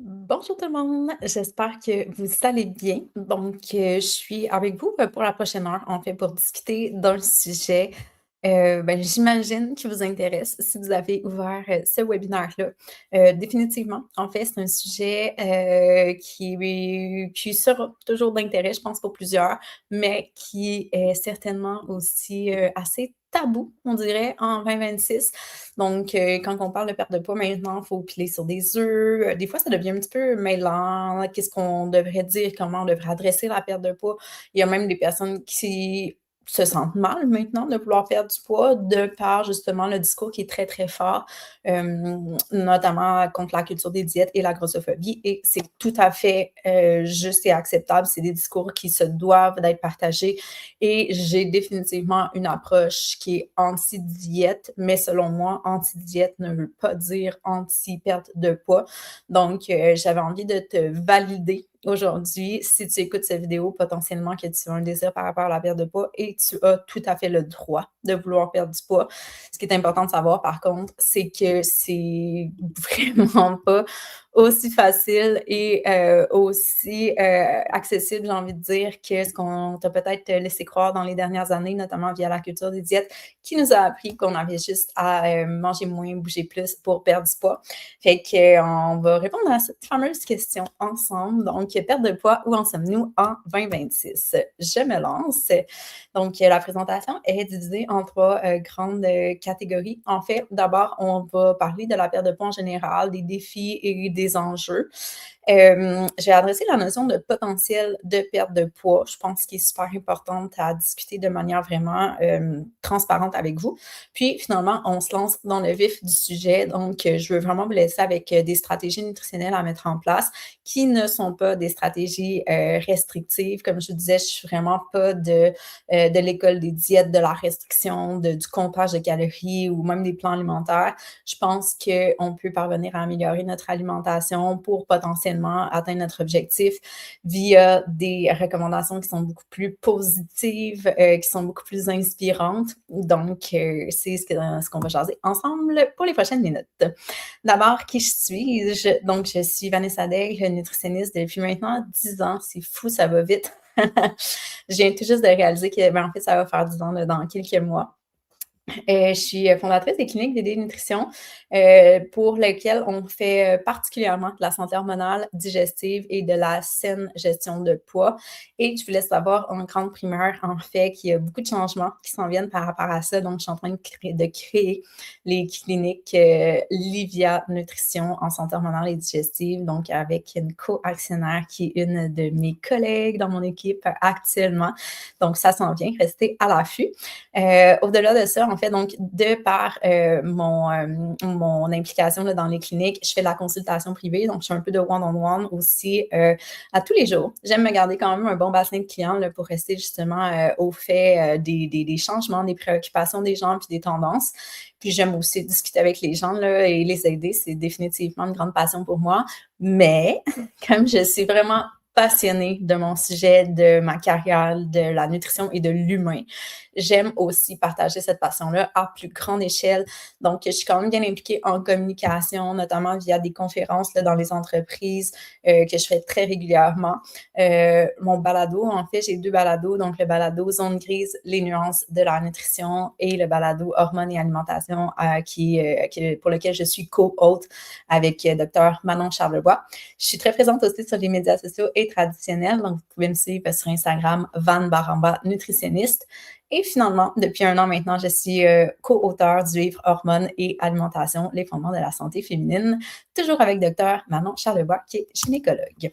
Bonjour tout le monde, j'espère que vous allez bien. Je suis avec vous pour la prochaine heure, en fait, pour discuter d'un sujet, j'imagine qui vous intéresse si vous avez ouvert ce webinaire-là. Définitivement, en fait, c'est un sujet qui sera toujours d'intérêt, je pense, pour plusieurs, mais qui est certainement aussi assez tabou, on dirait, en 2026. Quand on parle de perte de poids maintenant, il faut piler sur des œufs. Des fois, ça devient un petit peu mêlant. Qu'est-ce qu'on devrait dire? Comment on devrait adresser la perte de poids? Il y a même des personnes qui se sentent mal maintenant de vouloir perdre du poids de par justement le discours qui est très, très fort, notamment contre la culture des diètes et la grossophobie. Et c'est tout à fait juste et acceptable. C'est des discours qui se doivent d'être partagés et j'ai définitivement une approche qui est anti-diète, mais selon moi, anti-diète ne veut pas dire anti-perte de poids. J'avais envie de te valider aujourd'hui. Si tu écoutes cette vidéo, potentiellement que tu as un désir par rapport à la perte de poids et tu as tout à fait le droit de vouloir perdre du poids. Ce qui est important de savoir, par contre, c'est que c'est vraiment pas aussi facile et aussi accessible, j'ai envie de dire, que ce qu'on t'a peut-être laissé croire dans les dernières années, notamment via la culture des diètes, qui nous a appris qu'on avait juste à manger moins, bouger plus pour perdre du poids. On va répondre à cette fameuse question ensemble. Donc, perte de poids, où en sommes-nous en 2026? Je me lance. La présentation est divisée en trois grandes catégories. En fait, d'abord, on va parler de la perte de poids en général, des défis et des enjeux. J'ai adressé la notion de potentiel de perte de poids. Je pense qu'il est super importante à discuter de manière vraiment transparente avec vous. Puis finalement, on se lance dans le vif du sujet. Je veux vraiment vous laisser avec des stratégies nutritionnelles à mettre en place qui ne sont pas des stratégies restrictives. Comme je vous disais, je suis vraiment pas de l'école des diètes, de la restriction, du comptage de calories ou même des plans alimentaires. Je pense qu'on peut parvenir à améliorer notre alimentation pour potentiellement atteindre notre objectif via des recommandations qui sont beaucoup plus positives, qui sont beaucoup plus inspirantes. C'est ce qu'on va jaser ensemble pour les prochaines minutes. D'abord, qui je suis? Je suis Vanessa Day, nutritionniste depuis maintenant 10 ans. C'est fou, ça va vite. Je viens tout juste de réaliser que, en fait, ça va faire 10 ans là, dans quelques mois. Je suis fondatrice des cliniques DD Nutrition, pour lesquelles on fait particulièrement de la santé hormonale, digestive et de la saine gestion de poids. Et je vous laisse savoir en grande primeur, en fait, qu'il y a beaucoup de changements qui s'en viennent par rapport à ça. Donc, je suis en train de créer les cliniques Livia Nutrition en santé hormonale et digestive, donc avec une co-actionnaire qui est une de mes collègues dans mon équipe actuellement. Donc, ça s'en vient, restez à l'affût. Au-delà de ça, en fait, donc, de par mon implication là, dans les cliniques, je fais de la consultation privée, donc je fais un peu de one-on-one aussi à tous les jours. J'aime me garder quand même un bon bassin de clients là, pour rester justement au fait des changements, des préoccupations des gens puis des tendances. Puis j'aime aussi discuter avec les gens là, et les aider. C'est définitivement une grande passion pour moi. Mais comme je suis vraiment passionnée de mon sujet, de ma carrière, de la nutrition et de l'humain, j'aime aussi partager cette passion-là à plus grande échelle. Donc, je suis quand même bien impliquée en communication, notamment via des conférences là, dans les entreprises que je fais très régulièrement. Mon balado, en fait, j'ai deux balados. Donc, le balado Zone grise, les nuances de la nutrition et le balado Hormones et alimentation pour lequel je suis co-hôte avec Dr Manon Charlebois. Je suis très présente aussi sur les médias sociaux et traditionnels. Donc, vous pouvez me suivre sur Instagram, Van Baramba Nutritionniste. Et finalement, depuis 1 an maintenant, je suis co-auteure du livre Hormones et alimentation, les fondements de la santé féminine, toujours avec Dr Manon Charlebois, qui est gynécologue.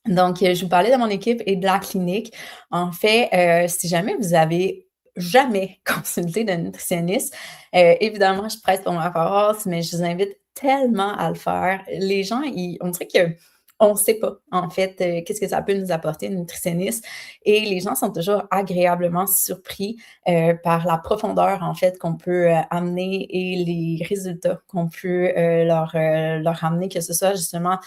Donc, je vous parlais de mon équipe et de la clinique. En fait, si jamais vous avez jamais consulté de nutritionniste, évidemment, je presse pour ma paroisse, mais je vous invite tellement à le faire. Les gens, on dirait que on ne sait pas, en fait, qu'est-ce que ça peut nous apporter, une nutritionniste. Et les gens sont toujours agréablement surpris par la profondeur, en fait, qu'on peut amener et les résultats qu'on peut leur amener, que ce soit justement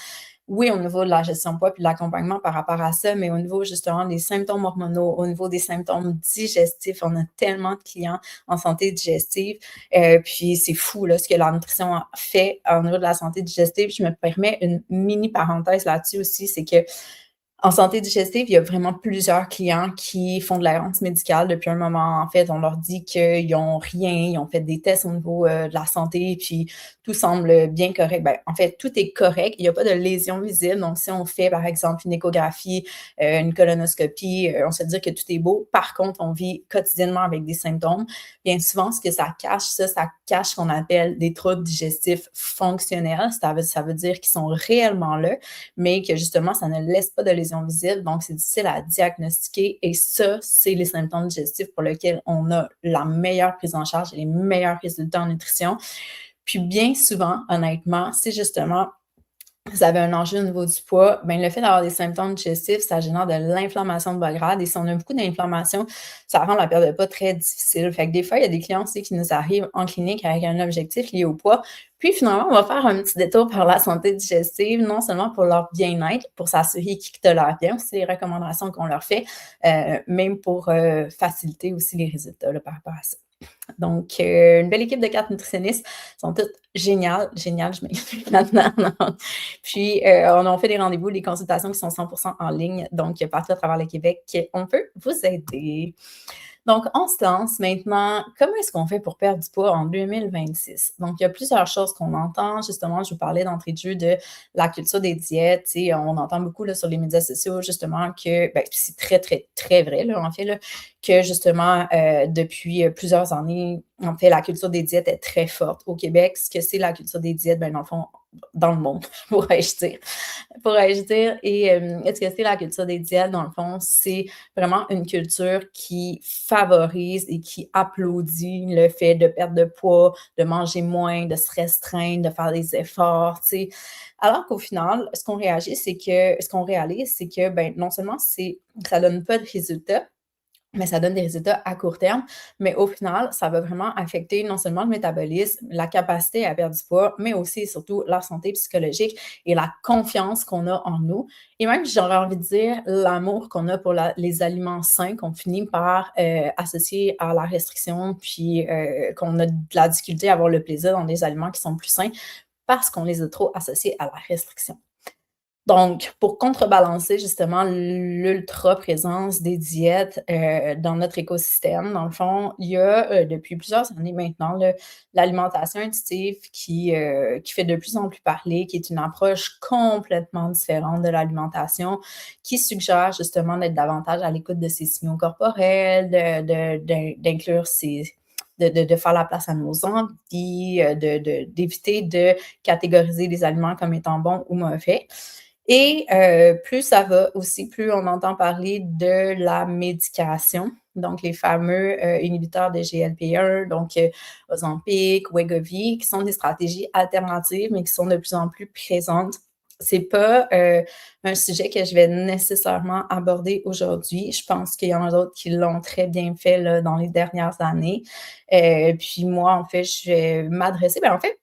oui, au niveau de la gestion de poids puis de l'accompagnement par rapport à ça, mais au niveau justement des symptômes hormonaux, au niveau des symptômes digestifs, on a tellement de clients en santé digestive, puis c'est fou là, ce que la nutrition fait au niveau de la santé digestive. Je me permets une mini parenthèse là-dessus aussi, c'est que en santé digestive, il y a vraiment plusieurs clients qui font de l'errance médicale depuis un moment. En fait, on leur dit qu'ils n'ont rien, ils ont fait des tests au niveau, de la santé, puis tout semble bien correct. Ben, en fait, tout est correct, il n'y a pas de lésion visible. Donc si on fait, par exemple, une échographie, une colonoscopie, on se dit que tout est beau. Par contre, on vit quotidiennement avec des symptômes. Bien souvent, ce que ça cache, ça cache ce qu'on appelle des troubles digestifs fonctionnels. Ça veut dire qu'ils sont réellement là, mais que justement, ça ne laisse pas de lésions visibles, donc c'est difficile à diagnostiquer. Et ça, c'est les symptômes digestifs pour lesquels on a la meilleure prise en charge et les meilleurs résultats en nutrition. Puis bien souvent, honnêtement, c'est justement vous avez un enjeu au niveau du poids, ben, le fait d'avoir des symptômes digestifs, ça génère de l'inflammation de bas grade et si on a beaucoup d'inflammation, ça rend la perte de poids très difficile. Fait que des fois, il y a des clients aussi qui nous arrivent en clinique avec un objectif lié au poids. Puis finalement, on va faire un petit détour par la santé digestive, non seulement pour leur bien-être, pour s'assurer qu'ils tolèrent bien aussi les recommandations qu'on leur fait, même pour faciliter aussi les résultats là, par rapport à ça. Donc, une belle équipe de 4 nutritionnistes, sont toutes géniales, je m'explique maintenant. Puis, on a fait des rendez-vous, des consultations qui sont 100% en ligne, donc partout à travers le Québec, on peut vous aider. Donc, on se lance maintenant. Comment est-ce qu'on fait pour perdre du poids en 2026? Donc, il y a plusieurs choses qu'on entend. Justement, je vous parlais d'entrée de jeu de la culture des diètes. Tu sais, on entend beaucoup là, sur les médias sociaux, justement, que ben, c'est très, très, très vrai, là, en fait, là, que justement, depuis plusieurs années, en fait, la culture des diètes est très forte au Québec. Ce que c'est la culture des diètes, ben, dans le fond, dans le monde, pourrais-je dire. Pourrais-je dire. Et est-ce que c'est la culture des diètes? Dans le fond, c'est vraiment une culture qui favorise et qui applaudit le fait de perdre de poids, de manger moins, de se restreindre, de faire des efforts, tu sais. Alors qu'au final, ce qu'on réalise, c'est que, ben, non seulement ça donne pas de résultats, mais ça donne des résultats à court terme. Mais au final, ça va vraiment affecter non seulement le métabolisme, la capacité à perdre du poids, mais aussi et surtout la santé psychologique et la confiance qu'on a en nous. Et même, j'aurais envie de dire, l'amour qu'on a pour les aliments sains qu'on finit par associer à la restriction, puis qu'on a de la difficulté à avoir le plaisir dans des aliments qui sont plus sains parce qu'on les a trop associés à la restriction. Donc, pour contrebalancer justement l'ultra présence des diètes, dans notre écosystème, dans le fond, il y a, depuis plusieurs années maintenant là, l'alimentation intuitive qui fait de plus en plus parler, qui est une approche complètement différente de l'alimentation, qui suggère justement d'être davantage à l'écoute de ses signaux corporels, d'inclure ses de faire la place à nos envies, d'éviter de catégoriser les aliments comme étant bons ou mauvais. Et plus ça va aussi, plus on entend parler de la médication, donc les fameux, inhibiteurs de GLP-1, donc Ozempic, Wegovy, qui sont des stratégies alternatives, mais qui sont de plus en plus présentes. C'est pas, un sujet que je vais nécessairement aborder aujourd'hui. Je pense qu'il y en a d'autres qui l'ont très bien fait là, dans les dernières années. Puis moi, en fait, je vais m'adresser en fait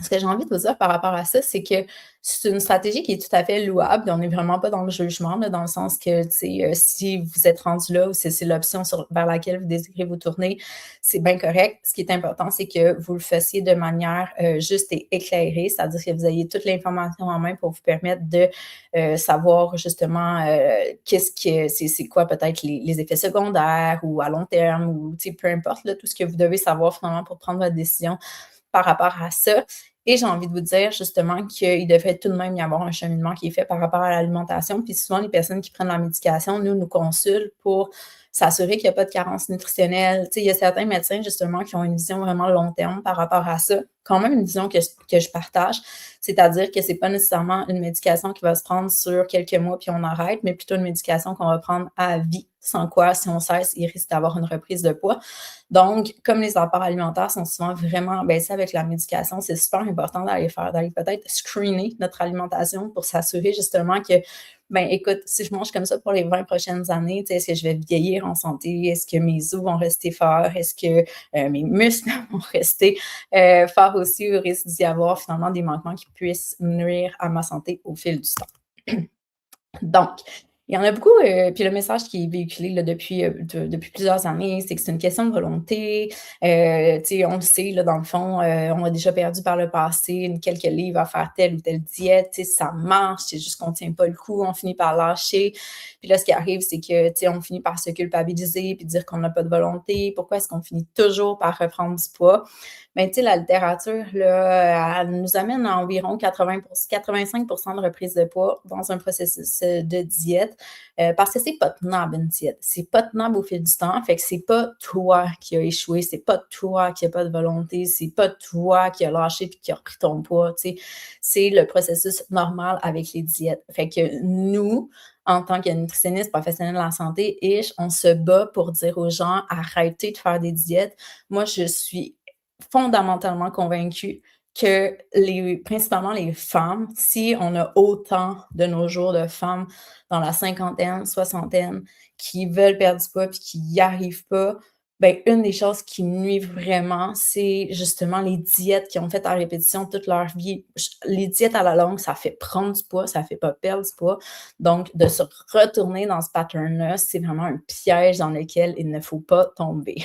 ce que j'ai envie de vous dire par rapport à ça, c'est que c'est une stratégie qui est tout à fait louable. On n'est vraiment pas dans le jugement, là, dans le sens que, tu sais, si vous êtes rendu là ou si c'est l'option vers laquelle vous désirez vous tourner, c'est bien correct. Ce qui est important, c'est que vous le fassiez de manière juste et éclairée, c'est-à-dire que vous ayez toute l'information en main pour vous permettre de savoir justement c'est quoi peut-être les effets secondaires ou à long terme ou, tu sais, peu importe, là, tout ce que vous devez savoir finalement pour prendre votre décision par rapport à ça. Et j'ai envie de vous dire justement qu'il devrait tout de même y avoir un cheminement qui est fait par rapport à l'alimentation. Puis souvent, les personnes qui prennent la médication, nous consultent pour s'assurer qu'il n'y a pas de carence nutritionnelle. Tu sais, il y a certains médecins justement qui ont une vision vraiment long terme par rapport à ça. Quand même une vision que je partage, c'est-à-dire que c'est pas nécessairement une médication qui va se prendre sur quelques mois puis on arrête, mais plutôt une médication qu'on va prendre à vie, sans quoi, si on cesse, il risque d'avoir une reprise de poids. Donc, comme les apports alimentaires sont souvent vraiment baissés avec la médication, c'est super important important d'aller peut-être screener notre alimentation pour s'assurer justement que, ben, écoute, si je mange comme ça pour les 20 prochaines années, tu sais, est-ce que je vais vieillir en santé? Est-ce que mes os vont rester forts? Est-ce que mes muscles vont rester forts aussi, au risque d'y avoir finalement des manquements qui puissent nuire à ma santé au fil du temps? Donc, il y en a beaucoup, puis le message qui est véhiculé là, depuis plusieurs années, c'est que c'est une question de volonté. Tu sais, on le sait, là, dans le fond, on a déjà perdu par le passé quelques livres à faire telle ou telle diète. Tu sais, ça marche, c'est juste qu'on tient pas le coup, on finit par lâcher. Puis là, ce qui arrive, c'est que, tu sais, on finit par se culpabiliser puis dire qu'on n'a pas de volonté. Pourquoi est-ce qu'on finit toujours par reprendre du poids? Ben, tu sais, la littérature, là, elle nous amène à environ 85 de reprise de poids dans un processus de diète, parce que c'est pas tenable une diète. C'est pas tenable au fil du temps. Fait que c'est pas toi qui as échoué, c'est pas toi qui a pas de volonté, c'est pas toi qui a lâché puis qui a repris ton poids, tu sais. C'est le processus normal avec les diètes. Fait que nous, en tant que nutritionniste professionnel de la santé, on se bat pour dire aux gens: «Arrêtez de faire des diètes». Moi, je suis fondamentalement convaincue que principalement les femmes, si on a autant de nos jours de femmes dans la cinquantaine, soixantaine, qui veulent perdre du poids puis qui n'y arrivent pas, ben, une des choses qui nuit vraiment, c'est justement les diètes qu'ils ont faites à répétition toute leur vie. Les diètes à la longue, ça fait prendre du poids, ça fait pas perdre du poids. Donc, de se retourner dans ce pattern-là, c'est vraiment un piège dans lequel il ne faut pas tomber.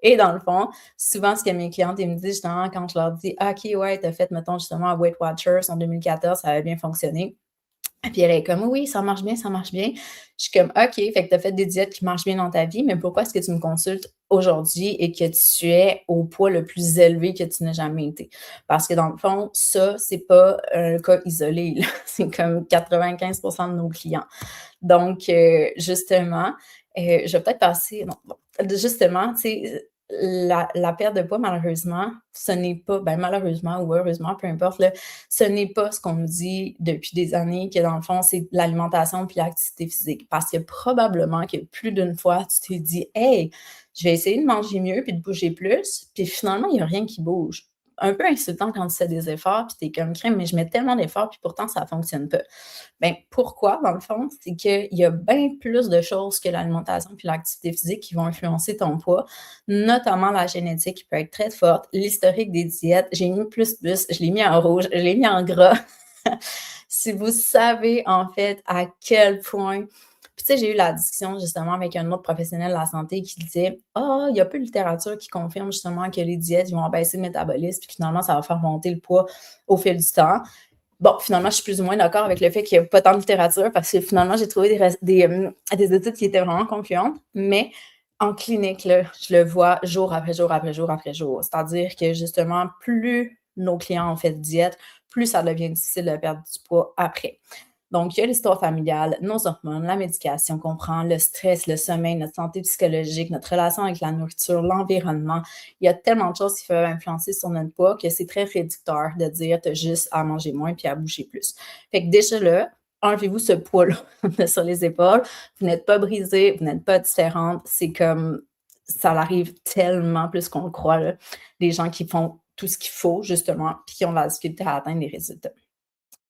Et dans le fond, souvent, ce que mes clientes, ils me disent justement quand je leur dis: «Ah, OK, ouais, tu as fait, mettons, justement, un Weight Watchers en 2014, ça avait bien fonctionné». Puis elle est comme: «Oui, ça marche bien, ça marche bien». Je suis comme: «OK, fait que tu as fait des diètes qui marchent bien dans ta vie, mais pourquoi est-ce que tu me consultes aujourd'hui et que tu es au poids le plus élevé que tu n'as jamais été?» Parce que dans le fond, ça, c'est pas un cas isolé, là. C'est comme 95 de nos clients. Donc, justement, je vais peut-être passer non, bon, justement, tu sais, la perte de poids, malheureusement, ce n'est pas ben, malheureusement ou heureusement, peu importe, là, ce n'est pas ce qu'on nous dit depuis des années que, dans le fond, c'est l'alimentation puis l'activité physique. Parce que probablement que plus d'une fois, tu t'es dit: «Hey, je vais essayer de manger mieux puis de bouger plus», puis finalement, il y a rien qui bouge. Un peu insultant quand tu fais des efforts puis tu es comme: «Crème, mais je mets tellement d'efforts puis pourtant ça fonctionne pas». Ben, pourquoi, dans le fond? C'est qu'il y a bien plus de choses que l'alimentation puis l'activité physique qui vont influencer ton poids, notamment la génétique qui peut être très forte, l'historique des diètes. J'ai mis plus, je l'ai mis en rouge, je l'ai mis en gras. Si vous savez, en fait, à quel point puis tu sais, j'ai eu la discussion justement avec un autre professionnel de la santé qui disait: «Ah, il y a peu de littérature qui confirme justement que les diètes, ils vont abaisser le métabolisme puis finalement ça va faire monter le poids au fil du temps». Bon, finalement, je suis plus ou moins d'accord avec le fait qu'il y a pas tant de littérature parce que finalement, j'ai trouvé des études qui étaient vraiment concluantes, mais en clinique, là, je le vois jour après jour après jour après jour. C'est-à-dire que justement, plus nos clients ont fait de diète, plus ça devient difficile de perdre du poids après. Donc, il y a l'histoire familiale, nos hormones, la médication qu'on prend, le stress, le sommeil, notre santé psychologique, notre relation avec la nourriture, l'environnement. Il y a tellement de choses qui peuvent influencer sur notre poids que c'est très réducteur de dire: «Tu as juste à manger moins puis à bouger plus». Fait que déjà là, enlevez-vous ce poids-là de sur les épaules. Vous n'êtes pas brisée, vous n'êtes pas différente. C'est comme ça arrive tellement plus qu'on le croit, là, les gens qui font tout ce qu'il faut justement puis qui ont la difficulté à atteindre les résultats.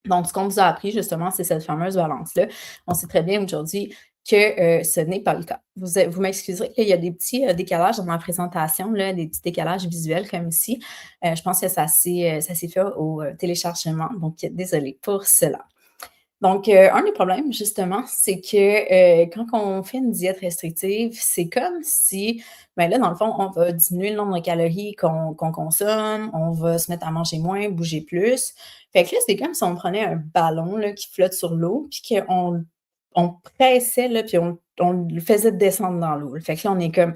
Donc, ce qu'on vous a appris justement, c'est cette fameuse balance-là. On sait très bien aujourd'hui que, ce n'est pas le cas. Vous m'excuserez, il y a des petits, décalages dans ma présentation là, des petits décalages visuels comme ici. Je pense que ça s'est fait au, téléchargement, donc désolée pour cela. Donc, un des problèmes justement, c'est que, quand on fait une diète restrictive, c'est comme si, ben là, dans le fond, on va diminuer le nombre de calories qu'on consomme, on va se mettre à manger moins, bouger plus. Fait que là, c'est comme si on prenait un ballon là, qui flotte sur l'eau, puis qu'on pressait là, puis on le faisait descendre dans l'eau. Fait que là, on est comme: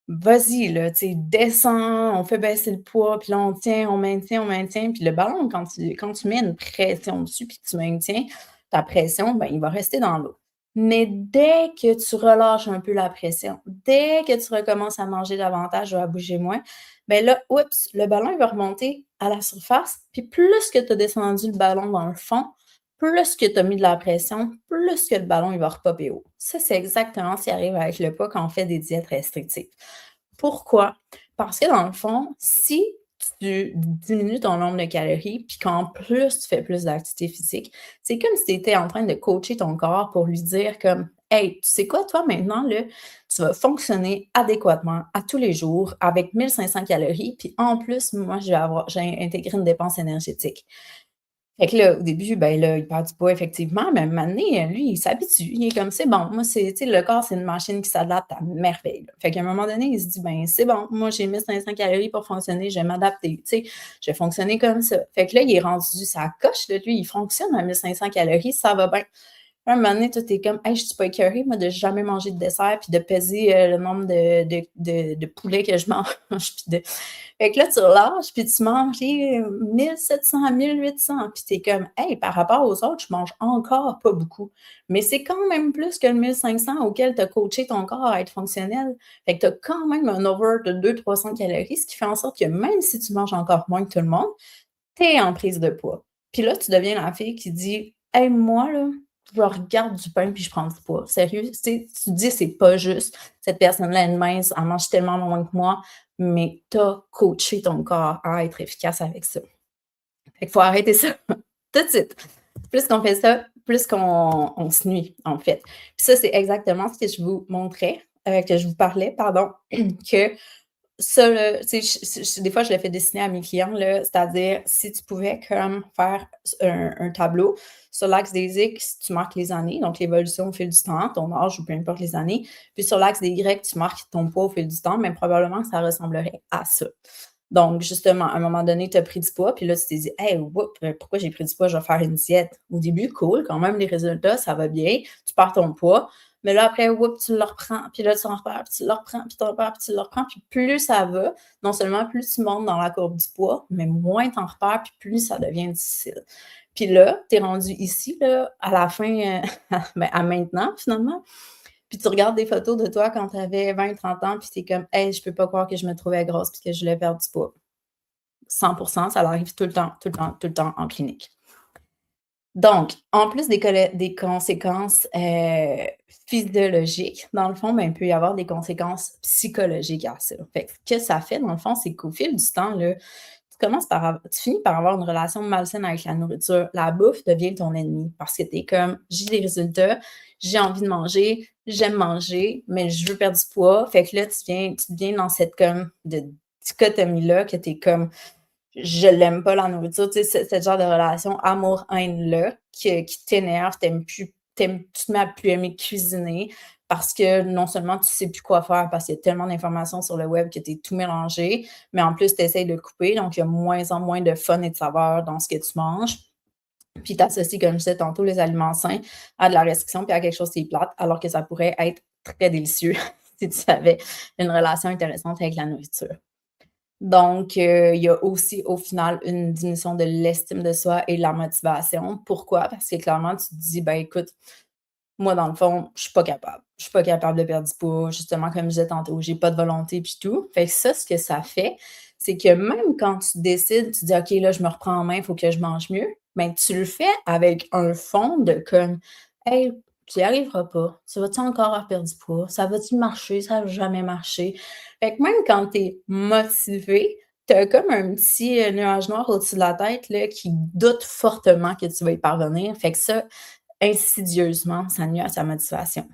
«Vas-y là, tu sais, descends, on fait baisser le poids», puis là, on tient, on maintient, puis le ballon, quand tu mets une pression dessus, puis que tu maintiens ta pression, ben, il va rester dans l'eau. Mais dès que tu relâches un peu la pression, dès que tu recommences à manger davantage ou à bouger moins, ben là, oups, le ballon, il va remonter à la surface, puis plus que tu as descendu le ballon dans le fond, plus que tu as mis de la pression, plus que le ballon, il va repopper haut. Ça, c'est exactement ce qui arrive avec le poids quand on fait des diètes restrictives. Pourquoi? Parce que dans le fond, si tu diminues ton nombre de calories, puis qu'en plus, tu fais plus d'activité physique, c'est comme si tu étais en train de coacher ton corps pour lui dire comme: «Hey, tu sais quoi, toi maintenant là, tu vas fonctionner adéquatement à tous les jours avec 1 500 calories, puis en plus, moi, j'ai intégré une dépense énergétique». Fait que là, au début, ben là, il perd du poids effectivement, mais à un moment donné, lui, il s'habitue. Il est comme: «C'est bon, moi, c'est» tu sais, le corps, c'est une machine qui s'adapte à merveille, là. Fait qu'à un moment donné, il se dit: «Ben, c'est bon, moi, j'ai 1 500 calories pour fonctionner, je vais m'adapter, tu sais, je vais fonctionner comme ça». Fait que là, il est rendu ça coche, là, lui, il fonctionne à 1 500 calories, ça va bien. À un moment donné, toi, tu es comme: «Hey, je suis pas écœurée, moi, de jamais manger de dessert puis de peser, le nombre de poulets que je mange puis de» fait que là, tu relâches puis tu manges, 1 700, 1 800 puis tu es comme: «Hey, par rapport aux autres, je mange encore pas beaucoup». Mais c'est quand même plus que le 1 500 auquel tu as coaché ton corps à être fonctionnel. Fait que tu as quand même un over de 200-300 calories, ce qui fait en sorte que même si tu manges encore moins que tout le monde, tu es en prise de poids. Puis là, tu deviens la fille qui dit: «Hey, moi, là, je regarde du pain puis je prends du poids». Sérieux, tu sais, tu te dis: «C'est pas juste, cette personne-là est mince, elle mange tellement moins que moi», mais tu as coaché ton corps à être efficace avec ça. Fait qu'il faut arrêter ça tout de suite. Plus qu'on fait ça, plus qu'on se nuit, en fait. Puis ça, c'est exactement ce que je vous montrais, que je vous parlais, pardon, que ça, là, tu sais, des fois, je le fais dessiner à mes clients, là, c'est-à-dire, si tu pouvais comme faire un tableau sur l'axe des X, tu marques les années, donc l'évolution au fil du temps, ton âge ou peu importe les années. Puis sur l'axe des Y, tu marques ton poids au fil du temps, mais probablement que ça ressemblerait à ça. Donc, justement, à un moment donné, tu as pris du poids, puis là, tu t'es dit: «Hey, whoop, pourquoi j'ai pris du poids? Je vais faire une diète». Au début, cool, quand même, les résultats, ça va bien, tu perds ton poids, mais là, après, whoop, tu le reprends, puis là, tu en repères, puis tu le reprends, puis tu en repères, puis tu le reprends, puis plus ça va, non seulement plus tu montes dans la courbe du poids, mais moins tu en repères, puis plus ça devient difficile. Puis là, tu es rendu ici, là, à la fin, ben, à maintenant, finalement, puis tu regardes des photos de toi quand tu avais 20-30 ans, puis tu es comme: «Hey, je peux pas croire que je me trouvais grosse puis que je voulais perdre du poids». 100 ça l'arrive tout le temps, tout le temps, tout le temps en clinique. Donc, en plus des conséquences, physiologiques, dans le fond, ben, il peut y avoir des conséquences psychologiques à ça. Fait que ce que ça fait, dans le fond, c'est qu'au fil du temps, là, tu finis par avoir une relation malsaine avec la nourriture. La bouffe devient ton ennemi parce que tu es comme: «J'ai des résultats, j'ai envie de manger, j'aime manger, mais je veux perdre du poids». Fait que là, tu deviens dans cette comme de dichotomie-là que tu es comme: «Je l'aime pas la nourriture», tu sais, ce genre de relation amour-haine-là qui t'énerve, tu te mets à plus aimer cuisiner parce que non seulement tu sais plus quoi faire parce qu'il y a tellement d'informations sur le web que tu es tout mélangé, mais en plus tu essaies de couper, donc il y a moins en moins de fun et de saveur dans ce que tu manges. Puis tu associes, comme je disais tantôt, les aliments sains à de la restriction puis à quelque chose qui est plate, alors que ça pourrait être très délicieux si tu avais une relation intéressante avec la nourriture. Donc, il y a aussi, au final, une diminution de l'estime de soi et de la motivation. Pourquoi? Parce que clairement, tu te dis: «Ben, écoute, moi, dans le fond, je suis pas capable. Je suis pas capable de perdre du poids». Justement, comme je disais tantôt, j'ai pas de volonté puis tout. Fait que ça, ce que ça fait, c'est que même quand tu décides, tu dis: «OK, là, je me reprends en main, il faut que je mange mieux», ben, tu le fais avec un fond de comme: «Hey, tu y arriveras pas. Tu vas-tu encore à perdre du poids? Ça va-tu marcher? Ça va jamais marcher». Fait que même quand tu es motivé, tu as comme un petit, nuage noir au-dessus de la tête, là, qui doute fortement que tu vas y parvenir. Fait que ça, insidieusement, ça nuit à sa motivation.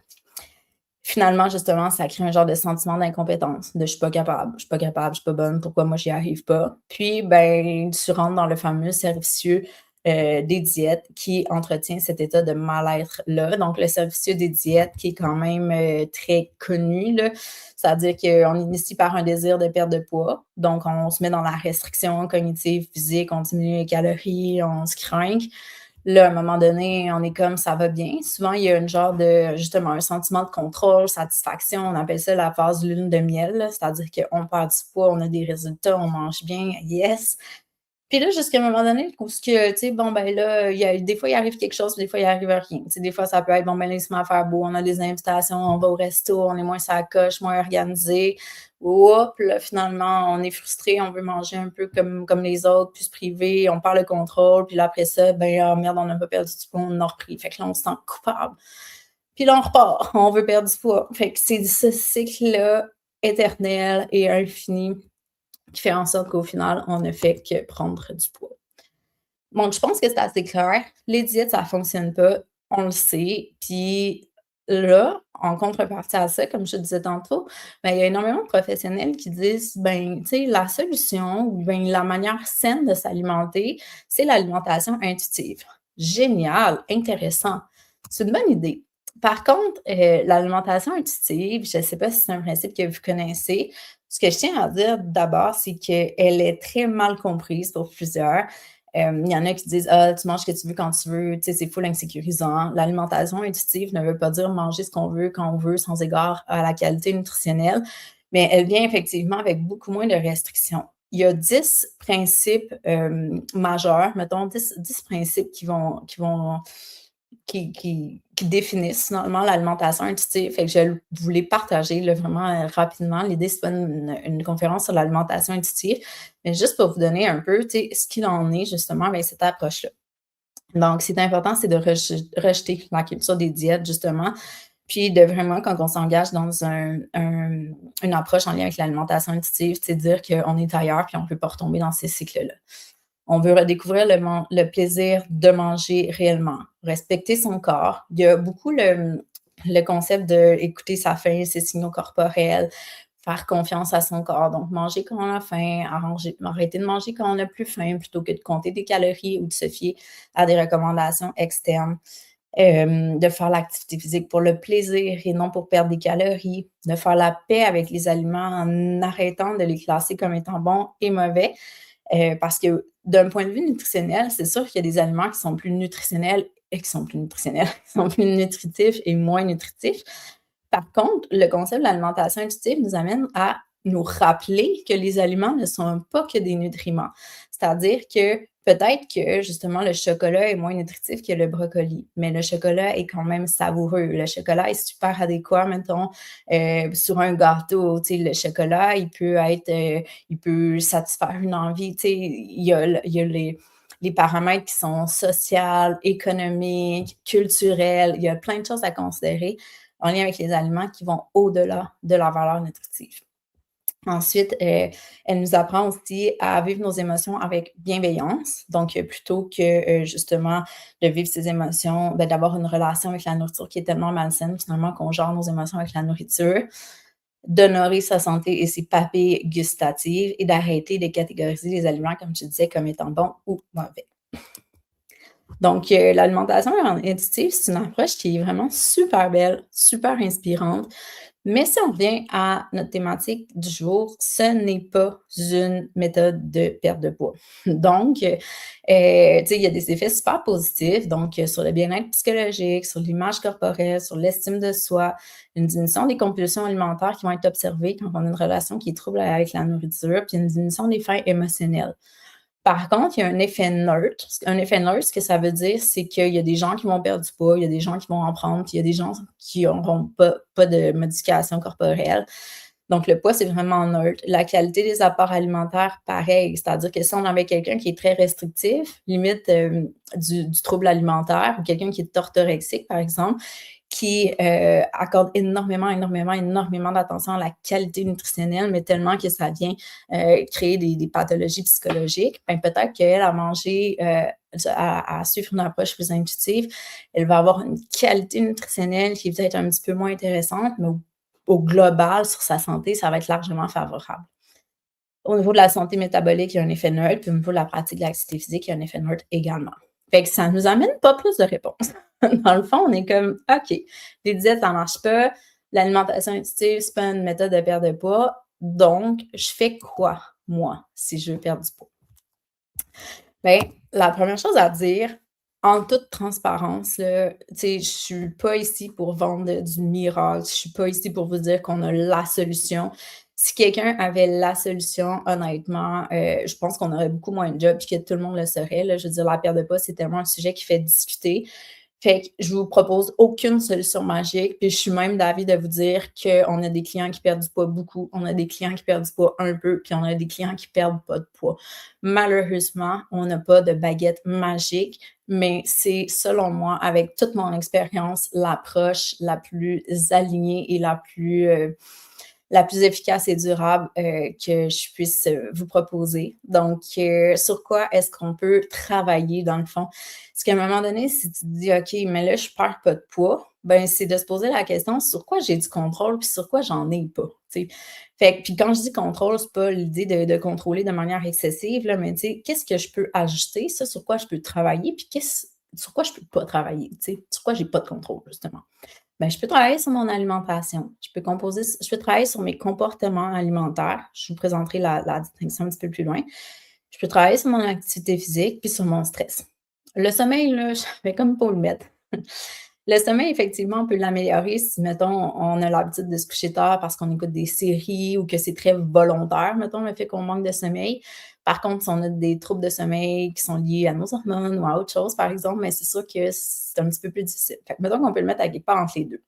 Finalement, justement, ça crée un genre de sentiment d'incompétence, de: «Je suis pas capable, je suis pas capable, je suis pas bonne, pourquoi moi j'y arrive pas?» Puis, ben, tu rentres dans le fameux cercle vicieux, des diètes qui entretient cet état de mal-être-là. Donc le cercle vicieux des diètes qui est quand même, très connu, là. C'est-à-dire qu'on initie par un désir de perte de poids, donc on se met dans la restriction cognitive, physique, on diminue les calories, on se craint. Là, à un moment donné, on est comme: «Ça va bien». Souvent, il y a une genre de justement, un sentiment de contrôle, satisfaction. On appelle ça la phase lune de miel, là, c'est-à-dire qu'on perd du poids, on a des résultats, on mange bien, yes. Puis là, jusqu'à un moment donné, où ce que, tu sais, bon, ben là, des fois, il arrive quelque chose, puis des fois, il arrive rien. Tu sais, des fois, ça peut être, bon, ben là, il se met à faire beau, on a des invitations, on va au resto, on est moins sur la coche, moins organisé. Oups, là, finalement, on est frustré, on veut manger un peu comme les autres, puis se priver, on perd le contrôle, puis là, après ça, ben, ah merde, on n'a pas perdu du poids, on en a repris. Fait que là, on se sent coupable. Puis là, on repart, on veut perdre du poids. Fait que c'est ce cycle-là éternel et infini qui fait en sorte qu'au final, on ne fait que prendre du poids. Donc je pense que c'est assez clair. Les diètes, ça fonctionne pas, on le sait. Puis là, en contrepartie à ça, comme je te disais tantôt, ben, il y a énormément de professionnels qui disent, ben, tu sais, la solution ou ben, la manière saine de s'alimenter, c'est l'alimentation intuitive. Génial, intéressant. C'est une bonne idée. Par contre, l'alimentation intuitive, je ne sais pas si c'est un principe que vous connaissez. Ce que je tiens à dire d'abord, c'est qu'elle est très mal comprise pour plusieurs. Il y en a qui disent: «Ah, tu manges ce que tu veux quand tu veux», tu sais, c'est full insécurisant. L'alimentation intuitive ne veut pas dire manger ce qu'on veut, quand on veut, sans égard à la qualité nutritionnelle, mais elle vient effectivement avec beaucoup moins de restrictions. Il y a 10 principes, majeurs, mettons 10 principes qui définissent finalement l'alimentation intuitive. Fait que je voulais partager là, vraiment rapidement. L'idée, c'est pas une conférence sur l'alimentation intuitive, mais juste pour vous donner un peu ce qu'il en est justement avec cette approche-là. Donc, c'est important, c'est de rejeter la culture des diètes, justement, puis de vraiment, quand on s'engage dans une approche en lien avec l'alimentation intuitive, c'est dire qu'on est ailleurs puis on ne peut pas retomber dans ces cycles-là. On veut redécouvrir le plaisir de manger réellement, respecter son corps. Il y a beaucoup le concept d'écouter sa faim, ses signaux corporels, faire confiance à son corps. Donc, manger quand on a faim, arrêter de manger quand on n'a plus faim plutôt que de compter des calories ou de se fier à des recommandations externes. De faire l'activité physique pour le plaisir et non pour perdre des calories, de faire la paix avec les aliments en arrêtant de les classer comme étant bons et mauvais. Parce que d'un point de vue nutritionnel, c'est sûr qu'il y a des aliments qui sont plus nutritionnels et qui sont plus nutritionnels, qui sont plus nutritifs et moins nutritifs. Par contre, le concept de l'alimentation intuitive nous amène à nous rappeler que les aliments ne sont pas que des nutriments. C'est-à-dire que peut-être que justement le chocolat est moins nutritif que le brocoli, mais le chocolat est quand même savoureux. Le chocolat est super adéquat, mettons, sur un gâteau. Tu sais, le chocolat, il peut satisfaire une envie. Tu sais, il y a les paramètres qui sont sociaux, économiques, culturels. Il y a plein de choses à considérer en lien avec les aliments qui vont au-delà de leur valeur nutritive. Ensuite, elle nous apprend aussi à vivre nos émotions avec bienveillance. Donc, plutôt que justement de vivre ces émotions, ben, d'avoir une relation avec la nourriture qui est tellement malsaine, finalement, qu'on gère nos émotions avec la nourriture, d'honorer sa santé et ses papilles gustatives et d'arrêter de catégoriser les aliments, comme je disais, comme étant bons ou mauvais. Donc, l'alimentation intuitive, c'est une approche qui est vraiment super belle, super inspirante. Mais si on revient à notre thématique du jour, ce n'est pas une méthode de perte de poids. Donc, tu sais, il y a des effets super positifs, donc sur le bien-être psychologique, sur l'image corporelle, sur l'estime de soi, une diminution des compulsions alimentaires qui vont être observées quand on a une relation qui est trouble avec la nourriture, puis une diminution des faim émotionnelles. Par contre, il y a un effet neutre. Un effet neutre, ce que ça veut dire, c'est qu'il y a des gens qui vont perdre du poids, il y a des gens qui vont en prendre, puis il y a des gens qui n'auront pas de modification corporelle. Donc, le poids, c'est vraiment neutre. La qualité des apports alimentaires, pareil. C'est-à-dire que si on avait quelqu'un qui est très restrictif, limite du trouble alimentaire, ou quelqu'un qui est orthorexique, par exemple, qui accorde énormément d'attention à la qualité nutritionnelle, mais tellement que ça vient créer des pathologies psychologiques, ben peut-être qu'elle a mangé, à suivre une approche plus intuitive, elle va avoir une qualité nutritionnelle qui est peut-être un petit peu moins intéressante, mais au global, sur sa santé, ça va être largement favorable. Au niveau de la santé métabolique, il y a un effet neutre, puis au niveau de la pratique de l'activité physique, il y a un effet neutre également. Fait que ça nous amène pas plus de réponses. Dans le fond, on est comme: «OK, les diètes, ça marche pas, l'alimentation intuitive, c'est pas une méthode de perte de poids, donc je fais quoi, moi, si je veux perdre du poids?» Bien, la première chose à dire, en toute transparence, là, tu sais, je suis pas ici pour vendre du miracle, je suis pas ici pour vous dire qu'on a la solution. Si quelqu'un avait la solution, honnêtement, je pense qu'on aurait beaucoup moins de job puis que tout le monde le saurait, là. Je veux dire, la perte de poids, c'est tellement un sujet qui fait discuter. Fait que je vous propose aucune solution magique, puis je suis même d'avis de vous dire qu'on a des clients qui perdent du poids beaucoup, on a des clients qui perdent du poids un peu, puis on a des clients qui perdent pas de poids. Malheureusement, on n'a pas de baguette magique, mais c'est, selon moi, avec toute mon expérience, l'approche la plus alignée et la plus efficace et durable, que je puisse, vous proposer. Donc, sur quoi est-ce qu'on peut travailler dans le fond? Parce qu'à un moment donné, si tu te dis: «OK, mais là, je perds pas de poids», ben, c'est de se poser la question: «Sur quoi j'ai du contrôle puis sur quoi j'en ai pas?» Tu sais? Fait que puis quand je dis contrôle, c'est pas l'idée de contrôler de manière excessive, là, mais tu sais, qu'est-ce que je peux ajuster, ça, sur quoi je peux travailler, puis qu'est-ce sur quoi je peux pas travailler, tu sais? Sur quoi j'ai pas de contrôle, justement. Ben, je peux travailler sur mon alimentation, je peux travailler sur mes comportements alimentaires. Je vous présenterai la distinction un petit peu plus loin. Je peux travailler sur mon activité physique puis sur mon stress. Le sommeil, là, je vais comme pas le mettre. Le sommeil, effectivement, on peut l'améliorer si, mettons, on a l'habitude de se coucher tard parce qu'on écoute des séries ou que c'est très volontaire, mettons, le fait qu'on manque de sommeil. Par contre, si on a des troubles de sommeil qui sont liés à nos hormones ou à autre chose, par exemple, mais c'est sûr que c'est un petit peu plus difficile. Fait que mettons qu'on peut le mettre à quelque part entre les 2.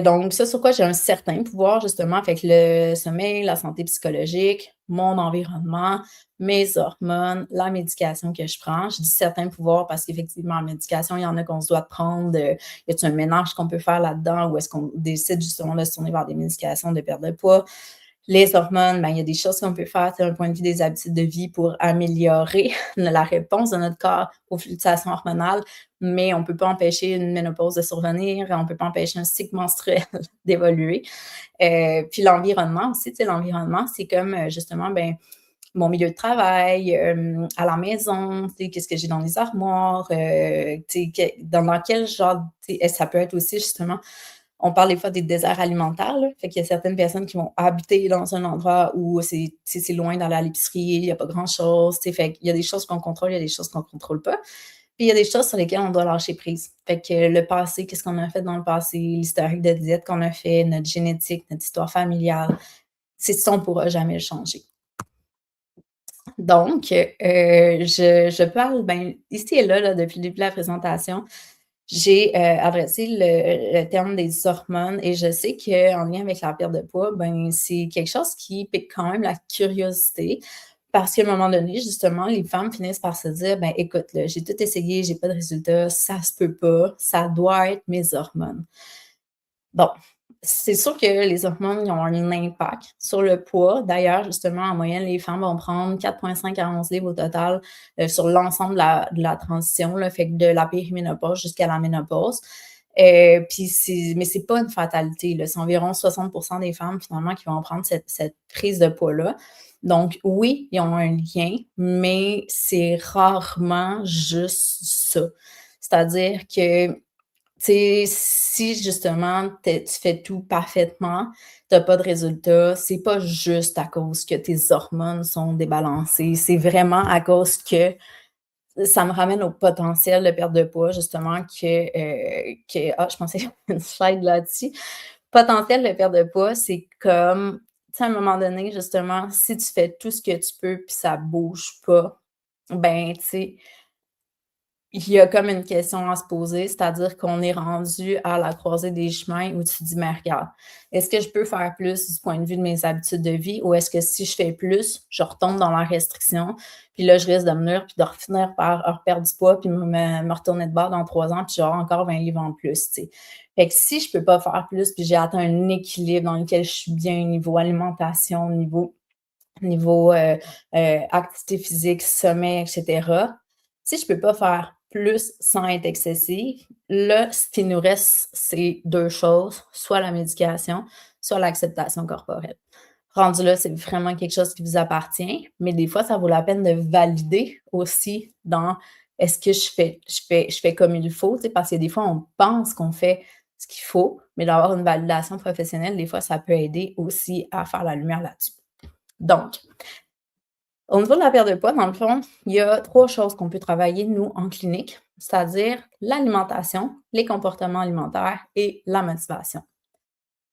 Donc ça, sur quoi j'ai un certain pouvoir justement, fait que le sommeil, la santé psychologique, mon environnement, mes hormones, la médication que je prends. Je dis certains pouvoirs parce qu'effectivement, en médication, il y en a qu'on se doit prendre, y a-t-il un ménage qu'on peut faire là-dedans ou est-ce qu'on décide justement de se tourner vers des médications de perte de poids? Les hormones, ben, il y a des choses qu'on peut faire d'un point de vue des habitudes de vie pour améliorer la réponse de notre corps aux fluctuations hormonales, mais on ne peut pas empêcher une ménopause de survenir, on ne peut pas empêcher un cycle menstruel d'évoluer. Puis l'environnement aussi, tu sais, l'environnement, c'est comme justement, ben, mon milieu de travail, à la maison, tu sais, qu'est-ce que j'ai dans les armoires, tu sais, dans quel genre, tu sais, ça peut être aussi justement on parle des fois des déserts alimentaires, là. Fait qu'il y a certaines personnes qui vont habiter dans un endroit où c'est loin d'aller à l'épicerie, il y a pas grand-chose, tu sais. Fait qu'il y a des choses qu'on contrôle, il y a des choses qu'on contrôle pas. Puis il y a des choses sur lesquelles on doit lâcher prise. Fait que le passé, qu'est-ce qu'on a fait dans le passé, l'historique de diète qu'on a fait, notre génétique, notre histoire familiale, c'est ça, on pourra jamais le changer. Donc, je parle, ben, ici et là, depuis le début de la présentation, j'ai, adressé le terme des hormones et je sais qu'en lien avec la perte de poids, ben, c'est quelque chose qui pique quand même la curiosité parce qu'à un moment donné, justement, les femmes finissent par se dire: «Ben, écoute, là, j'ai tout essayé, j'ai pas de résultat, ça se peut pas, ça doit être mes hormones». Bon, c'est sûr que les hormones, ils ont un impact sur le poids. D'ailleurs, justement, en moyenne, les femmes vont prendre 4,5 à 11 livres au total, sur l'ensemble de la transition, là, fait que de la périménopause jusqu'à la ménopause. Puis c'est pas une fatalité, là. C'est environ 60 des femmes, finalement, qui vont prendre cette prise de poids-là. Donc oui, ils ont un lien, mais c'est rarement juste ça. C'est-à-dire que tu sais, si justement tu fais tout parfaitement, tu as pas de résultat, c'est pas juste à cause que tes hormones sont débalancées, c'est vraiment à cause que ça me ramène au potentiel de perte de poids justement je pensais qu'il y avait une slide là-dessus. Potentiel de perte de poids, c'est comme, tu sais, à un moment donné, justement, si tu fais tout ce que tu peux puis ça bouge pas, ben, tu sais, il y a comme une question à se poser, c'est-à-dire qu'on est rendu à la croisée des chemins où tu te dis: «Mais regarde, est-ce que je peux faire plus du point de vue de mes habitudes de vie ou est-ce que si je fais plus, je retombe dans la restriction, puis là, je risque de venir puis de finir par reperdre du poids puis me retourner de bord dans 3 ans puis j'aurai encore 20 livres en plus», tu sais? Fait que si je peux pas faire plus puis j'ai atteint un équilibre dans lequel je suis bien au niveau alimentation, au niveau activité physique, sommeil et cetera. Si je peux pas faire plus sans être excessive, là, ce qui nous reste, c'est 2 choses, soit la médication, soit l'acceptation corporelle. Rendu là, c'est vraiment quelque chose qui vous appartient, mais des fois, ça vaut la peine de valider aussi dans est-ce que je fais comme il faut, tu sais? Parce que des fois, on pense qu'on fait ce qu'il faut, mais d'avoir une validation professionnelle, des fois, ça peut aider aussi à faire la lumière là-dessus. Donc, au niveau de la perte de poids, dans le fond, il y a 3 choses qu'on peut travailler, nous, en clinique, c'est-à-dire l'alimentation, les comportements alimentaires et la motivation.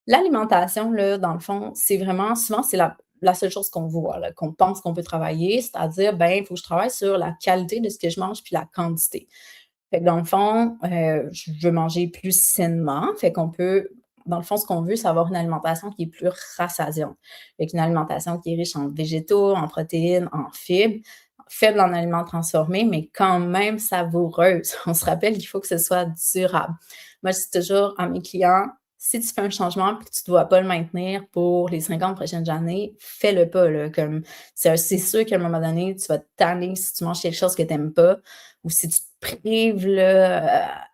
L'alimentation, là, dans le fond, c'est vraiment souvent, c'est la seule chose qu'on voit, là, qu'on pense qu'on peut travailler, c'est-à-dire, ben, il faut que je travaille sur la qualité de ce que je mange puis la quantité. Fait que dans le fond, je veux manger plus sainement, fait qu'on peut dans le fond, ce qu'on veut, c'est avoir une alimentation qui est plus rassasiante. Avec une alimentation qui est riche en végétaux, en protéines, en fibres, faible en aliments transformés, mais quand même savoureuse. On se rappelle qu'il faut que ce soit durable. Moi, je dis toujours à mes clients, Si tu fais un changement puis que tu ne dois pas le maintenir pour les 50 prochaines années, fais-le pas, là, comme c'est sûr qu'à un moment donné, tu vas te tanner si tu manges quelque chose que tu aimes pas ou si tu te prives, là,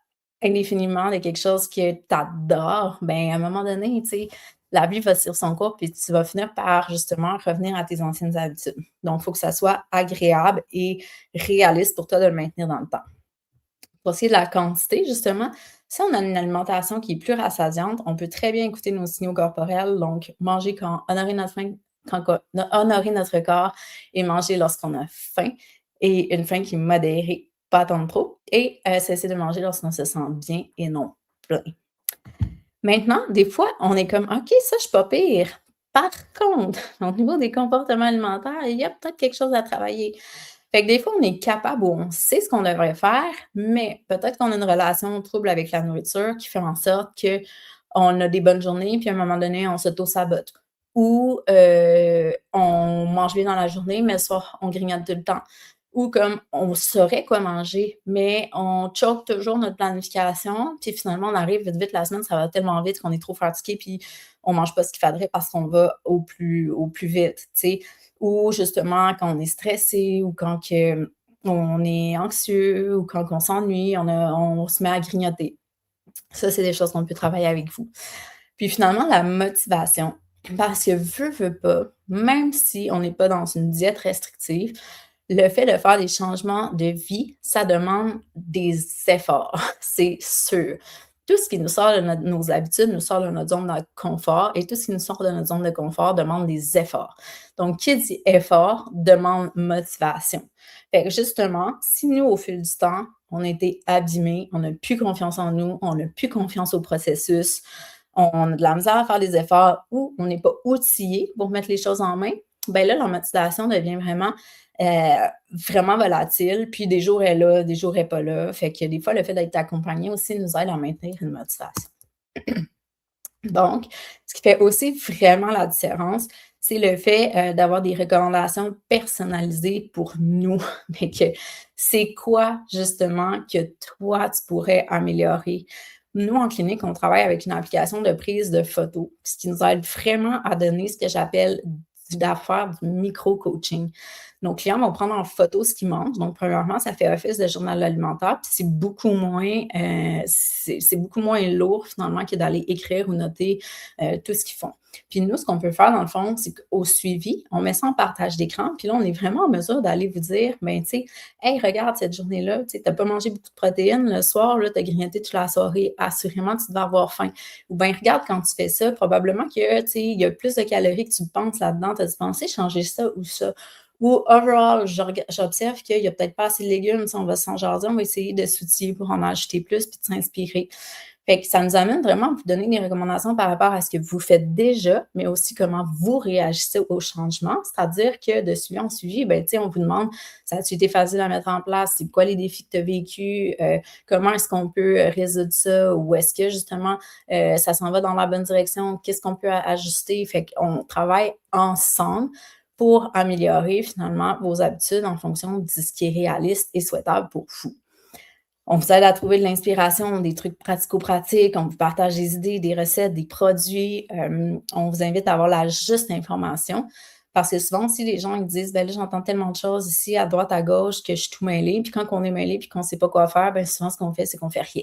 indéfiniment de quelque chose que tu adores, ben, à un moment donné, tu sais, la vie va suivre son cours puis tu vas finir par, justement, revenir à tes anciennes habitudes. Donc, il faut que ça soit agréable et réaliste pour toi de le maintenir dans le temps. Pour ce qui est de la quantité, justement, si on a une alimentation qui est plus rassasiante, on peut très bien écouter nos signaux corporels, donc manger quand honorer notre faim, honorer notre corps et manger lorsqu'on a faim et une faim qui est modérée, pas attendre trop et cesser de manger lorsqu'on se sent bien et non plein. Maintenant, des fois, on est comme: «OK, ça, je suis pas pire». Par contre, au niveau des comportements alimentaires, il y a peut-être quelque chose à travailler. Fait que des fois, on est capable ou on sait ce qu'on devrait faire, mais peut-être qu'on a une relation trouble avec la nourriture qui fait en sorte qu'on a des bonnes journées, puis à un moment donné, on s'auto-sabote. Ou, on mange bien dans la journée, mais le soir, on grignote tout le temps. Ou comme on saurait quoi manger, mais on choque toujours notre planification, puis finalement, on arrive vite, vite la semaine, ça va tellement vite qu'on est trop fatigué, puis on mange pas ce qu'il faudrait parce qu'on va au plus vite, tu sais. Ou justement, quand on est stressé ou quand que on est anxieux ou quand on s'ennuie, on se met à grignoter. Ça, c'est des choses qu'on peut travailler avec vous. Puis finalement, la motivation, parce que veux pas, même si on n'est pas dans une diète restrictive, le fait de faire des changements de vie, ça demande des efforts, c'est sûr. Tout ce qui nous sort de nos habitudes nous sort de notre zone de confort et tout ce qui nous sort de notre zone de confort demande des efforts. Donc, qui dit effort demande motivation. Fait que justement, si nous, au fil du temps, on a été abîmés, on n'a plus confiance en nous, on n'a plus confiance au processus, on a de la misère à faire des efforts ou on n'est pas outillé pour mettre les choses en main, ben là, la motivation devient vraiment volatile, puis des jours elle est là, des jours elle est pas là. Fait que des fois, le fait d'être accompagné aussi nous aide à maintenir une motivation. Donc, ce qui fait aussi vraiment la différence, c'est le fait, d'avoir des recommandations personnalisées pour nous. Mais que c'est quoi justement que toi, tu pourrais améliorer? Nous, en clinique, on travaille avec une application de prise de photos, ce qui nous aide vraiment à donner ce que j'appelle d'affaire du micro-coaching. Nos clients vont prendre en photo ce qu'ils mangent. Donc, premièrement, ça fait office de journal alimentaire, puis c'est beaucoup moins lourd finalement que d'aller écrire ou noter tout ce qu'ils font. Puis nous, ce qu'on peut faire dans le fond, c'est qu'au suivi, on met ça en partage d'écran, puis là, on est vraiment en mesure d'aller vous dire, ben tu sais, hey, regarde cette journée-là, tu sais, t'as pas mangé beaucoup de protéines le soir, là, tu as grignoté toute la soirée, assurément, tu devais avoir faim. Ou bien, regarde quand tu fais ça, probablement que, tu sais, il y a plus de calories que tu penses là-dedans, tu as pensé changer ça ou ça. Ou overall, j'observe qu'il y a peut-être pas assez de légumes, si on va s'en jaser, on va essayer de s'outiller pour en acheter plus puis de s'inspirer. Fait que ça nous amène vraiment à vous donner des recommandations par rapport à ce que vous faites déjà, mais aussi comment vous réagissez au changement. C'est-à-dire que de suivi en suivi, ben, tu sais, on vous demande, ça a-tu été facile à mettre en place? C'est quoi les défis que tu as vécus? Comment est-ce qu'on peut résoudre ça? Ou est-ce que justement, ça s'en va dans la bonne direction? Qu'est-ce qu'on peut ajuster? Fait qu'on travaille ensemble pour améliorer finalement vos habitudes en fonction de ce qui est réaliste et souhaitable pour vous. On vous aide à trouver de l'inspiration, des trucs pratico-pratiques, on vous partage des idées, des recettes, des produits. On vous invite à avoir la juste information parce que souvent aussi les gens ils disent: «Ben là, j'entends tellement de choses ici à droite, à gauche que je suis tout mêlée». Puis quand on est mêlé puis qu'on ne sait pas quoi faire, ben souvent ce qu'on fait, c'est qu'on fait rien.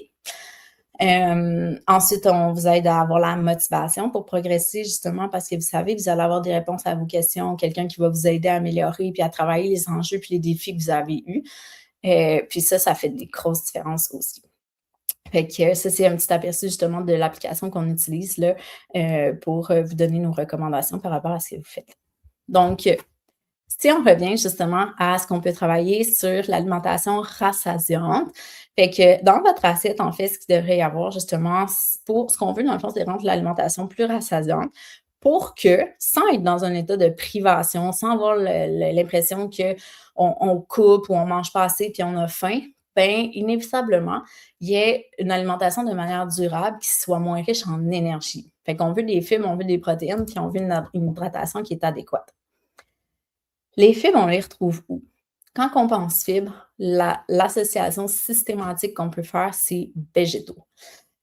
Ensuite, on vous aide à avoir la motivation pour progresser justement parce que vous savez que vous allez avoir des réponses à vos questions, quelqu'un qui va vous aider à améliorer puis à travailler les enjeux puis les défis que vous avez eus. Puis ça fait des grosses différences aussi. Fait que ça, c'est un petit aperçu justement de l'application qu'on utilise là, pour, vous donner nos recommandations par rapport à ce que vous faites. Donc, si on revient justement à ce qu'on peut travailler sur l'alimentation rassasiante, fait que dans votre assiette, en fait, ce qu'il devrait y avoir justement, pour ce qu'on veut dans le fond, c'est rendre l'alimentation plus rassasiante pour que, sans être dans un état de privation, sans avoir l'impression qu'on coupe ou on mange pas assez puis on a faim, ben inévitablement, il y ait une alimentation de manière durable qui soit moins riche en énergie. Fait qu'on veut des fibres, on veut des protéines, puis on veut une hydratation qui est adéquate. Les fibres, on les retrouve où? Quand on pense fibres, l'association systématique qu'on peut faire, c'est végétaux.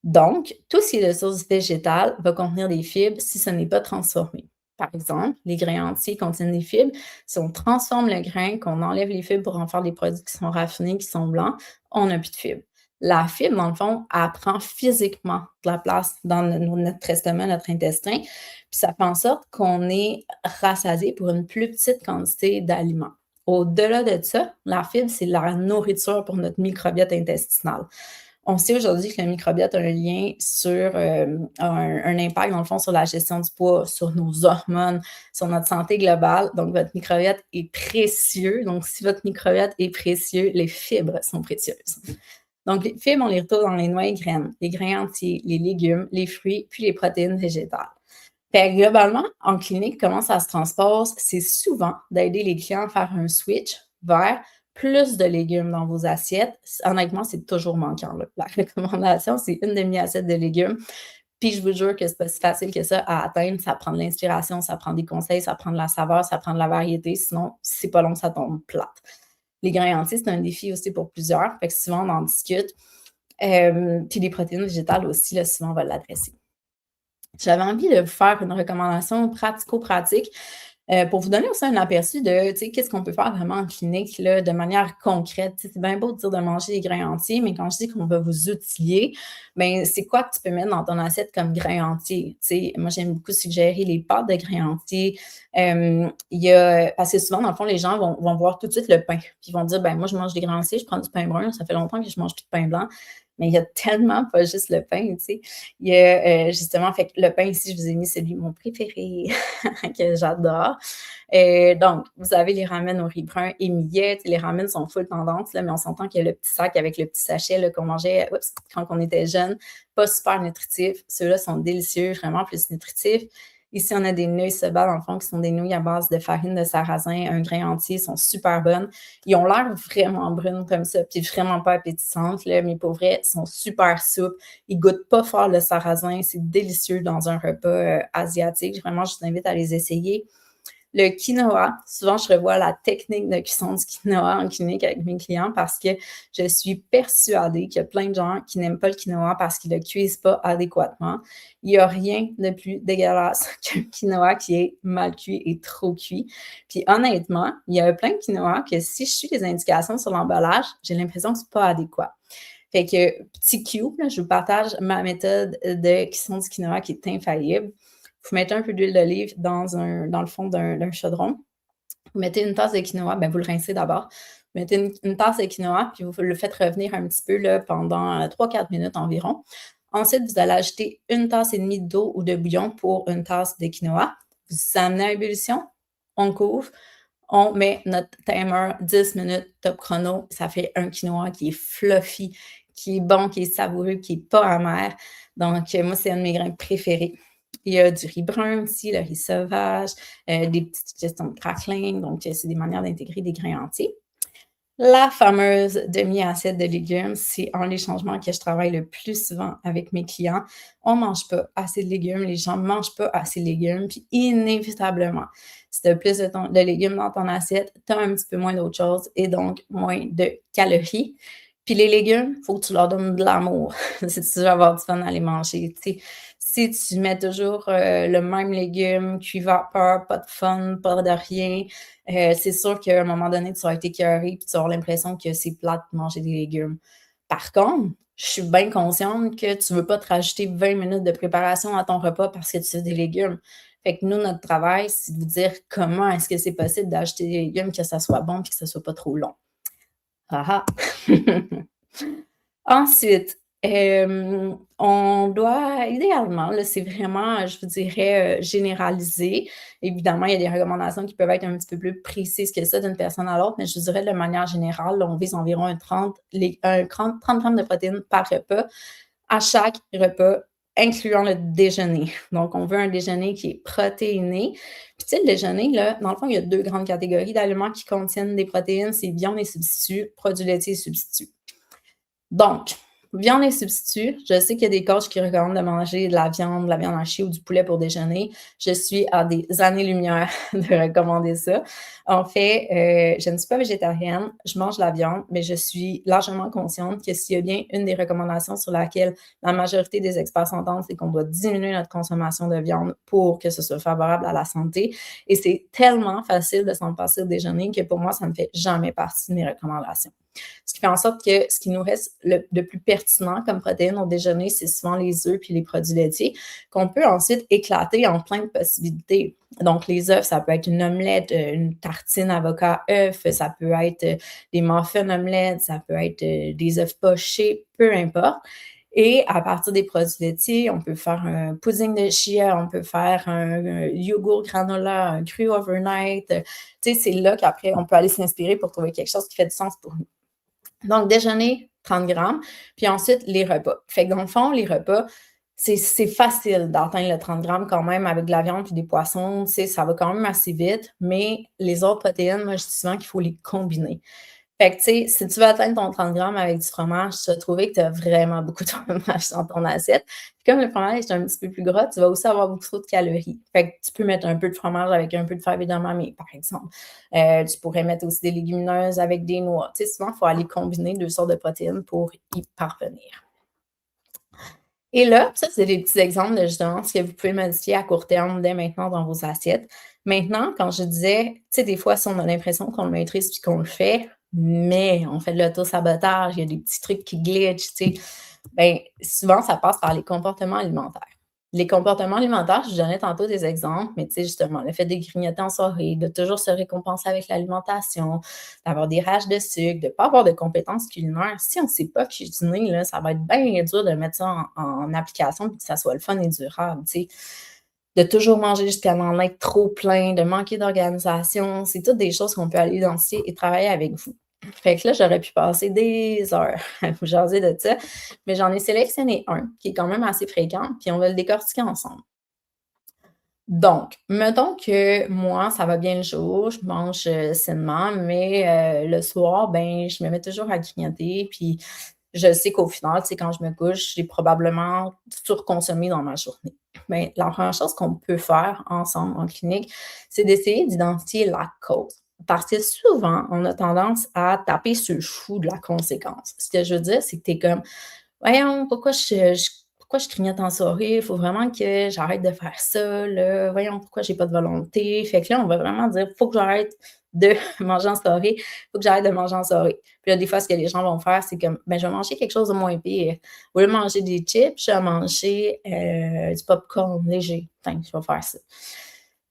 Donc, tout ce qui est de source végétale va contenir des fibres si ce n'est pas transformé. Par exemple, les grains entiers contiennent des fibres. Si on transforme le grain, qu'on enlève les fibres pour en faire des produits qui sont raffinés, qui sont blancs, on n'a plus de fibres. La fibre, dans le fond, elle prend physiquement de la place dans notre estomac, notre intestin, puis ça fait en sorte qu'on est rassasié pour une plus petite quantité d'aliments. Au-delà de ça, la fibre, c'est la nourriture pour notre microbiote intestinal. On sait aujourd'hui que le microbiote a un lien sur un impact, dans le fond, sur la gestion du poids, sur nos hormones, sur notre santé globale. Donc, votre microbiote est précieux. Donc, si votre microbiote est précieux, les fibres sont précieuses. Donc, les fibres, on les retrouve dans les noix et graines, les grains entiers, les légumes, les fruits, puis les protéines végétales. Fait que globalement, en clinique, comment ça se transpose? C'est souvent d'aider les clients à faire un switch vers plus de légumes dans vos assiettes. Honnêtement, c'est toujours manquant, là. La recommandation, c'est une demi-assiette de légumes. Puis je vous jure que c'est pas si facile que ça à atteindre. Ça prend de l'inspiration, ça prend des conseils, ça prend de la saveur, ça prend de la variété. Sinon, c'est pas long, ça tombe plate. Les grains entiers, c'est un défi aussi pour plusieurs. Fait que souvent, on en discute. Puis les protéines végétales aussi, là, souvent, on va l'adresser. J'avais envie de vous faire une recommandation pratico-pratique pour vous donner aussi un aperçu de, tu sais, qu'est-ce qu'on peut faire vraiment en clinique là, de manière concrète. Tu sais, c'est bien beau de dire de manger des grains entiers, mais quand je dis qu'on va vous outiller, ben c'est quoi que tu peux mettre dans ton assiette comme grains entiers? Tu sais, moi, j'aime beaucoup suggérer les pâtes de grains entiers. Parce que souvent, dans le fond, les gens vont voir tout de suite le pain. Puis ils vont dire, ben moi, je mange des grains entiers, je prends du pain brun, ça fait longtemps que je mange plus de pain blanc. Mais il y a tellement pas juste le pain, tu sais. Il y a justement, fait que le pain ici, je vous ai mis celui mon préféré que j'adore. Donc, vous avez les ramen au riz brun et millet. Les ramen sont full tendance, là, mais on s'entend qu'il y a le petit sac avec le petit sachet là, qu'on mangeait quand on était jeune. Pas super nutritif. Ceux-là sont délicieux, vraiment plus nutritifs. Ici, on a des nouilles soba, dans le fond, qui sont des nouilles à base de farine de sarrasin, un grain entier, sont super bonnes. Ils ont l'air vraiment brunes comme ça, puis vraiment pas appétissantes, là, mais pour vrai, ils sont super souples. Ils goûtent pas fort le sarrasin. C'est délicieux dans un repas asiatique. Vraiment, je vous invite à les essayer. Le quinoa, souvent, je revois la technique de cuisson du quinoa en clinique avec mes clients parce que je suis persuadée qu'il y a plein de gens qui n'aiment pas le quinoa parce qu'ils ne le cuisent pas adéquatement. Il n'y a rien de plus dégueulasse qu'un quinoa qui est mal cuit et trop cuit. Puis honnêtement, il y a plein de quinoa que si je suis les indications sur l'emballage, j'ai l'impression que ce n'est pas adéquat. Fait que, petit Q, là, je vous partage ma méthode de cuisson du quinoa qui est infaillible. Vous mettez un peu d'huile d'olive dans le fond d'un chaudron. Vous mettez une tasse de quinoa, ben vous le rincez d'abord. Vous mettez une tasse de quinoa, puis vous le faites revenir un petit peu là, pendant 3-4 minutes environ. Ensuite, vous allez ajouter une tasse et demie d'eau ou de bouillon pour une tasse de quinoa. Vous amenez à ébullition, on couvre, on met notre timer 10 minutes top chrono. Ça fait un quinoa qui est fluffy, qui est bon, qui est savoureux, qui n'est pas amer. Donc, moi, c'est un de mes grains préférés. Il y a du riz brun aussi, le riz sauvage, des petites gestions de crackling. Donc, c'est des manières d'intégrer des grains entiers. La fameuse demi-assiette de légumes, c'est un des changements que je travaille le plus souvent avec mes clients. On ne mange pas assez de légumes, les gens ne mangent pas assez de légumes, puis inévitablement, si tu as plus de légumes dans ton assiette, tu as un petit peu moins d'autres choses et donc moins de calories. Puis les légumes, il faut que tu leur donnes de l'amour si tu veux avoir du fun à les manger. Tu sais, si tu mets toujours le même légume, cuit vapeur, pas de fun, pas de rien, c'est sûr qu'à un moment donné, tu vas être écœuré puis tu vas avoir l'impression que c'est plate de manger des légumes. Par contre, je suis bien consciente que tu ne veux pas te rajouter 20 minutes de préparation à ton repas parce que tu as des légumes. Fait que nous, notre travail, c'est de vous dire comment est-ce que c'est possible d'acheter des légumes, que ça soit bon et que ça soit pas trop long. Ah ah! Ensuite, on doit idéalement, là, c'est vraiment, je vous dirais, généralisé. Évidemment, il y a des recommandations qui peuvent être un petit peu plus précises que ça d'une personne à l'autre, mais je vous dirais de manière générale, là, on vise environ 30 grammes de protéines par repas, à chaque repas, incluant le déjeuner. Donc, on veut un déjeuner qui est protéiné. Puis, tu sais, le déjeuner, là, dans le fond, il y a 2 grandes catégories d'aliments qui contiennent des protéines, c'est viande et substituts, produits laitiers et substituts. Donc, Viande et substituts. Je sais qu'il y a des coachs qui recommandent de manger de la viande hachée ou du poulet pour déjeuner. Je suis à des années-lumière de recommander ça. En fait, je ne suis pas végétarienne, je mange la viande, mais je suis largement consciente que s'il y a bien une des recommandations sur laquelle la majorité des experts s'entendent, c'est qu'on doit diminuer notre consommation de viande pour que ce soit favorable à la santé. Et c'est tellement facile de s'en passer au déjeuner que pour moi, ça ne fait jamais partie de mes recommandations. Ce qui fait en sorte que ce qui nous reste de plus pertinent comme protéines au déjeuner, c'est souvent les œufs puis les produits laitiers, qu'on peut ensuite éclater en plein de possibilités. Donc, les œufs, ça peut être une omelette, une tartine avocat œuf, ça peut être des muffins omelettes, ça peut être des œufs pochés, peu importe. Et à partir des produits laitiers, on peut faire un pudding de chia, on peut faire un yogourt granola, un cru overnight. Tu sais, c'est là qu'après, on peut aller s'inspirer pour trouver quelque chose qui fait du sens pour nous. Donc, déjeuner, 30 grammes, puis ensuite, les repas. Fait que dans le fond, les repas, c'est facile d'atteindre le 30 grammes quand même avec de la viande puis des poissons, tu sais, ça va quand même assez vite, mais les autres protéines, moi, je dis souvent qu'il faut les combiner. Fait que, tu sais, si tu veux atteindre ton 30 grammes avec du fromage, tu vas trouver que tu as vraiment beaucoup de fromage dans ton assiette. Puis comme le fromage est un petit peu plus gras, tu vas aussi avoir beaucoup trop de calories. Fait que tu peux mettre un peu de fromage avec un peu de fèves d'amande, par exemple. Tu pourrais mettre aussi des légumineuses avec des noix. Tu sais, souvent, il faut aller combiner 2 sortes de protéines pour y parvenir. Et là, ça, c'est des petits exemples de justement ce que vous pouvez modifier à court terme dès maintenant dans vos assiettes. Maintenant, quand je disais, tu sais, des fois, si on a l'impression qu'on le maîtrise puis qu'on le fait, mais on fait de l'auto-sabotage, il y a des petits trucs qui glitchent, tu sais, ben, souvent, ça passe par les comportements alimentaires. Les comportements alimentaires, je vous donnais tantôt des exemples, mais tu sais, justement, le fait de grignoter en soirée, de toujours se récompenser avec l'alimentation, d'avoir des rages de sucre, de ne pas avoir de compétences culinaires. Si on ne sait pas cuisiner, là, ça va être bien dur de mettre ça en application et que ça soit le fun et durable, tu sais. De toujours manger jusqu'à en être trop plein, de manquer d'organisation, c'est toutes des choses qu'on peut aller identifier et travailler avec vous. Fait que là, j'aurais pu passer des heures à vous jaser de ça, mais j'en ai sélectionné un qui est quand même assez fréquent, puis on va le décortiquer ensemble. Donc, mettons que moi, ça va bien le jour, je mange, sainement, mais le soir, ben, je me mets toujours à grignoter, puis je sais qu'au final, tu sais, quand je me couche, j'ai probablement surconsommé dans ma journée. Mais la première chose qu'on peut faire ensemble en clinique, c'est d'essayer d'identifier la cause. Parce que souvent, on a tendance à taper sur le chou de la conséquence. Ce que je veux dire, c'est que tu es comme: «Voyons, pourquoi je grignote en soirée? Il faut vraiment que j'arrête de faire ça, là. Voyons, pourquoi j'ai pas de volonté?» Fait que là, on va vraiment dire: «Faut que j'arrête de manger en soirée, faut que j'arrête de manger en soirée». Puis là, des fois, ce que les gens vont faire, c'est comme: «Ben, je vais manger quelque chose de moins pire. Au lieu de manger des chips, je vais manger, du popcorn léger. Tiens, je vais faire ça».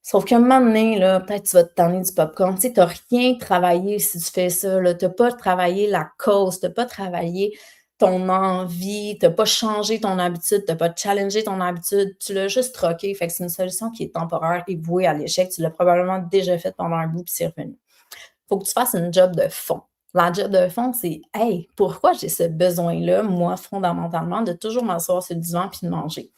Sauf qu'à un moment donné, là, peut-être tu vas te tanner du popcorn. Tu sais, tu as rien travaillé si tu fais ça, là. Tu as pas travaillé la cause, tu as pas travaillé ton envie, tu as pas changé ton habitude, tu as pas challengé ton habitude, tu l'as juste troqué. Fait que c'est une solution qui est temporaire et vouée à l'échec. Tu l'as probablement déjà faite pendant un bout puis c'est revenu. Faut que tu fasses une job de fond. La job de fond, c'est: «Hey, pourquoi j'ai ce besoin-là, moi, fondamentalement, de toujours m'asseoir sur le divan puis de manger?»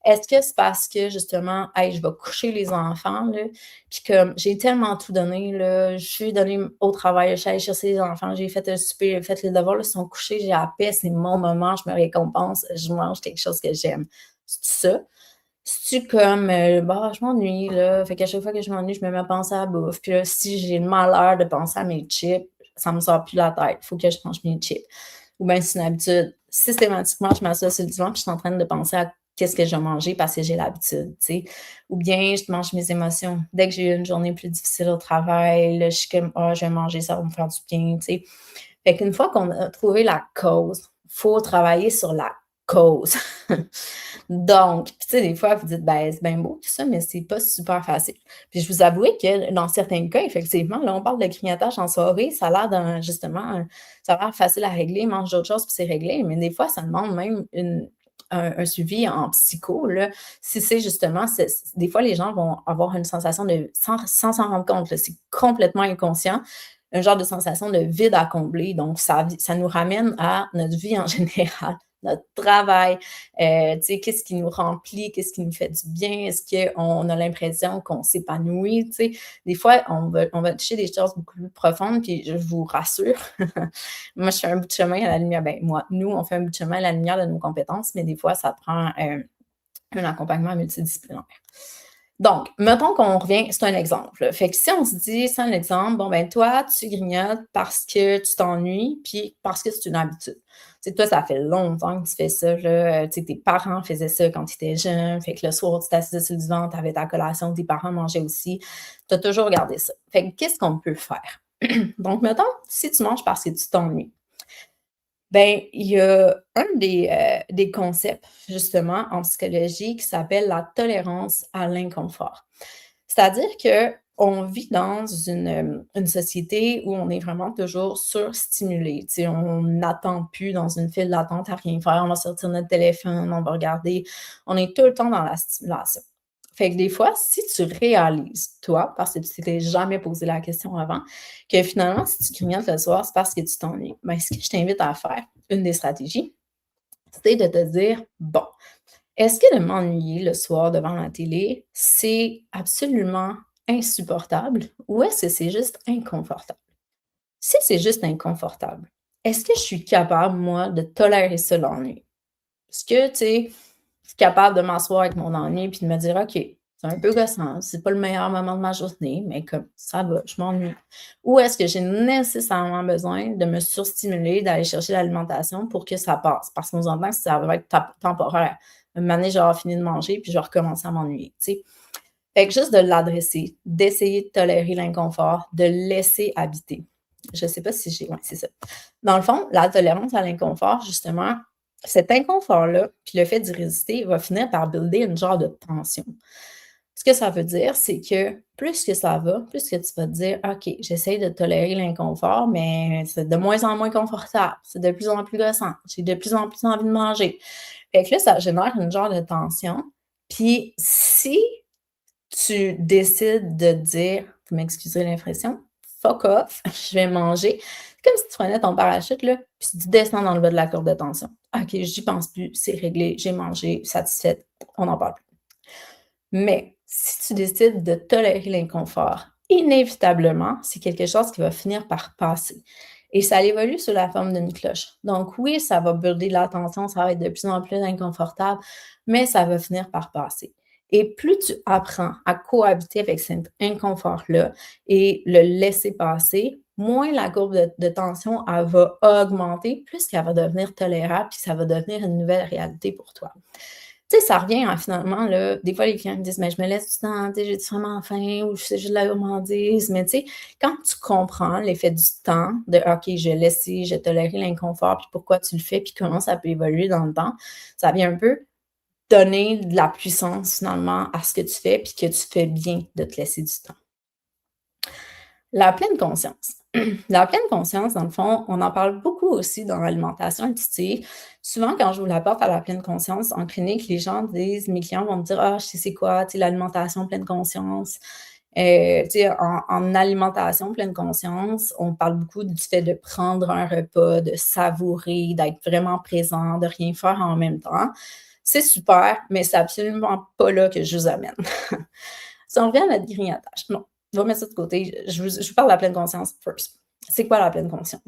Est-ce que c'est parce que justement, hey, je vais coucher les enfants, là, puis comme j'ai tellement tout donné, là, je suis donné au travail, je suis allée chercher les enfants, j'ai fait le souper, j'ai fait les devoirs, là, ils sont couchés, j'ai la paix, c'est mon moment, je me récompense, je mange quelque chose que j'aime. C'est ça? C'est-tu comme, bah, je m'ennuie, là, fait qu'à chaque fois que je m'ennuie, je me mets à penser à la bouffe, puis là, si j'ai le malheur de penser à mes chips, ça me sort plus de la tête, il faut que je mange mes chips. Ou bien c'est une habitude, systématiquement, je m'assois sur le divan, puis je suis en train de penser à qu'est-ce que je vais manger parce que j'ai l'habitude, tu sais. Ou bien je mange mes émotions. Dès que j'ai eu une journée plus difficile au travail, là, je suis comme: «Ah, je vais manger, ça va me faire du bien», tu sais. Fait qu'une fois qu'on a trouvé la cause, faut travailler sur la cause. Donc, puis tu sais, des fois, vous dites: «Ben, c'est bien beau tout ça, mais c'est pas super facile». Puis je vous avouer que dans certains cas, effectivement, là, on parle de grignotage en soirée, ça a l'air d'un justement, ça a l'air facile à régler, mange d'autres choses puis c'est réglé, mais des fois, ça demande même un suivi en psycho, là. Si c'est justement des fois, les gens vont avoir une sensation de sans s'en rendre compte, là, c'est complètement inconscient, un genre de sensation de vide à combler. Donc ça nous ramène à notre vie en général. notre travail, tu sais, qu'est-ce qui nous remplit, qu'est-ce qui nous fait du bien, est-ce qu'on a l'impression qu'on s'épanouit, tu sais? Des fois, on va toucher des choses beaucoup plus profondes, puis je vous rassure, moi, je fais un bout de chemin à la lumière, ben moi, nous, on fait un bout de chemin à la lumière de nos compétences, mais des fois, ça prend, un accompagnement multidisciplinaire. Donc, mettons qu'on revient, c'est un exemple. Fait que si on se dit, c'est un exemple, bon, ben toi, tu grignotes parce que tu t'ennuies, puis parce que c'est une habitude. Tu sais, toi, ça fait longtemps que tu fais ça, là. Tu sais, tes parents faisaient ça quand tu étais jeune. Fait que le soir, tu t'assisais sur le divan, tu avais ta collation, tes parents mangeaient aussi. Tu as toujours regardé ça. Fait que qu'est-ce qu'on peut faire? Donc, mettons, si tu manges parce que tu t'ennuies, ben, il y a un des concepts, justement, en psychologie qui s'appelle la tolérance à l'inconfort. C'est-à-dire qu'on vit dans une société où on est vraiment toujours surstimulé. Tu sais, on n'attend plus dans une file d'attente à rien faire. On va sortir notre téléphone, on va regarder. On est tout le temps dans la stimulation. Fait que des fois, si tu réalises, toi, parce que tu t'étais jamais posé la question avant, que finalement, si tu grignotes le soir, c'est parce que tu t'ennuies, ben, ce que je t'invite à faire, une des stratégies, c'est de te dire, bon, est-ce que de m'ennuyer le soir devant la télé, c'est absolument insupportable ou est-ce que c'est juste inconfortable? Si c'est juste inconfortable, est-ce que je suis capable, moi, de tolérer ça l'ennui? Est-ce que, tu sais, je suis capable de m'asseoir avec mon ennui puis de me dire: «OK, c'est un peu gossant, c'est pas le meilleur moment de ma journée, mais comme ça va, je m'ennuie». Ou est-ce que j'ai nécessairement besoin de me surstimuler, d'aller chercher l'alimentation pour que ça passe? Parce qu'on s'entend que ça va être temporaire. Un moment donné, je vais avoir fini de manger puis je vais recommencer à m'ennuyer, tu sais? Fait que juste de l'adresser, d'essayer de tolérer l'inconfort, de laisser habiter. Je sais pas si j'ai ouais, c'est ça. Dans le fond, la tolérance à l'inconfort, justement, cet inconfort-là, puis le fait d'y résister va finir par builder une genre de tension. Ce que ça veut dire, c'est que plus que ça va, plus que tu vas te dire: «OK, j'essaye de tolérer l'inconfort, mais c'est de moins en moins confortable, c'est de plus en plus gossant, j'ai de plus en plus envie de manger». Fait que là, ça génère une genre de tension. Puis si tu décides de dire, vous m'excuserez l'expression, fuck off, je vais manger. C'est comme si tu prenais ton parachute, là, puis tu descends dans le bas de la courbe de tension. OK, j'y pense plus, c'est réglé, j'ai mangé, satisfaite, on n'en parle plus. Mais si tu décides de tolérer l'inconfort, inévitablement, c'est quelque chose qui va finir par passer. Et ça évolue sous la forme d'une cloche. Donc oui, ça va brûler la tension, ça va être de plus en plus inconfortable, mais ça va finir par passer. Et plus tu apprends à cohabiter avec cet inconfort-là et le laisser passer, moins la courbe de tension elle va augmenter, plus qu'elle va devenir tolérable, puis ça va devenir une nouvelle réalité pour toi. Tu sais, ça revient à finalement, là, des fois, les clients me disent: «Mais je me laisse du temps, tu sais, j'ai vraiment faim» ou «C'est juste de la gourmandise». Mais tu sais, quand tu comprends l'effet du temps, de «OK, je laisse, je tolérer l'inconfort, puis pourquoi tu le fais, puis comment ça peut évoluer dans le temps», ça vient un peu donner de la puissance finalement à ce que tu fais, puis que tu fais bien de te laisser du temps. La pleine conscience. La pleine conscience, dans le fond, on en parle beaucoup aussi dans l'alimentation intuitive. Souvent, quand je vous l'apporte à la pleine conscience en clinique, les gens disent, mes clients vont me dire: «Ah, je sais c'est quoi, tu sais, l'alimentation pleine conscience». Tu sais, en alimentation pleine conscience, on parle beaucoup du fait de prendre un repas, de savourer, d'être vraiment présent, de rien faire en même temps. C'est super, mais c'est absolument pas là que je vous amène. Si on revient à notre grignotage, non, on va mettre ça de côté. Je vous parle de la pleine conscience first. C'est quoi la pleine conscience?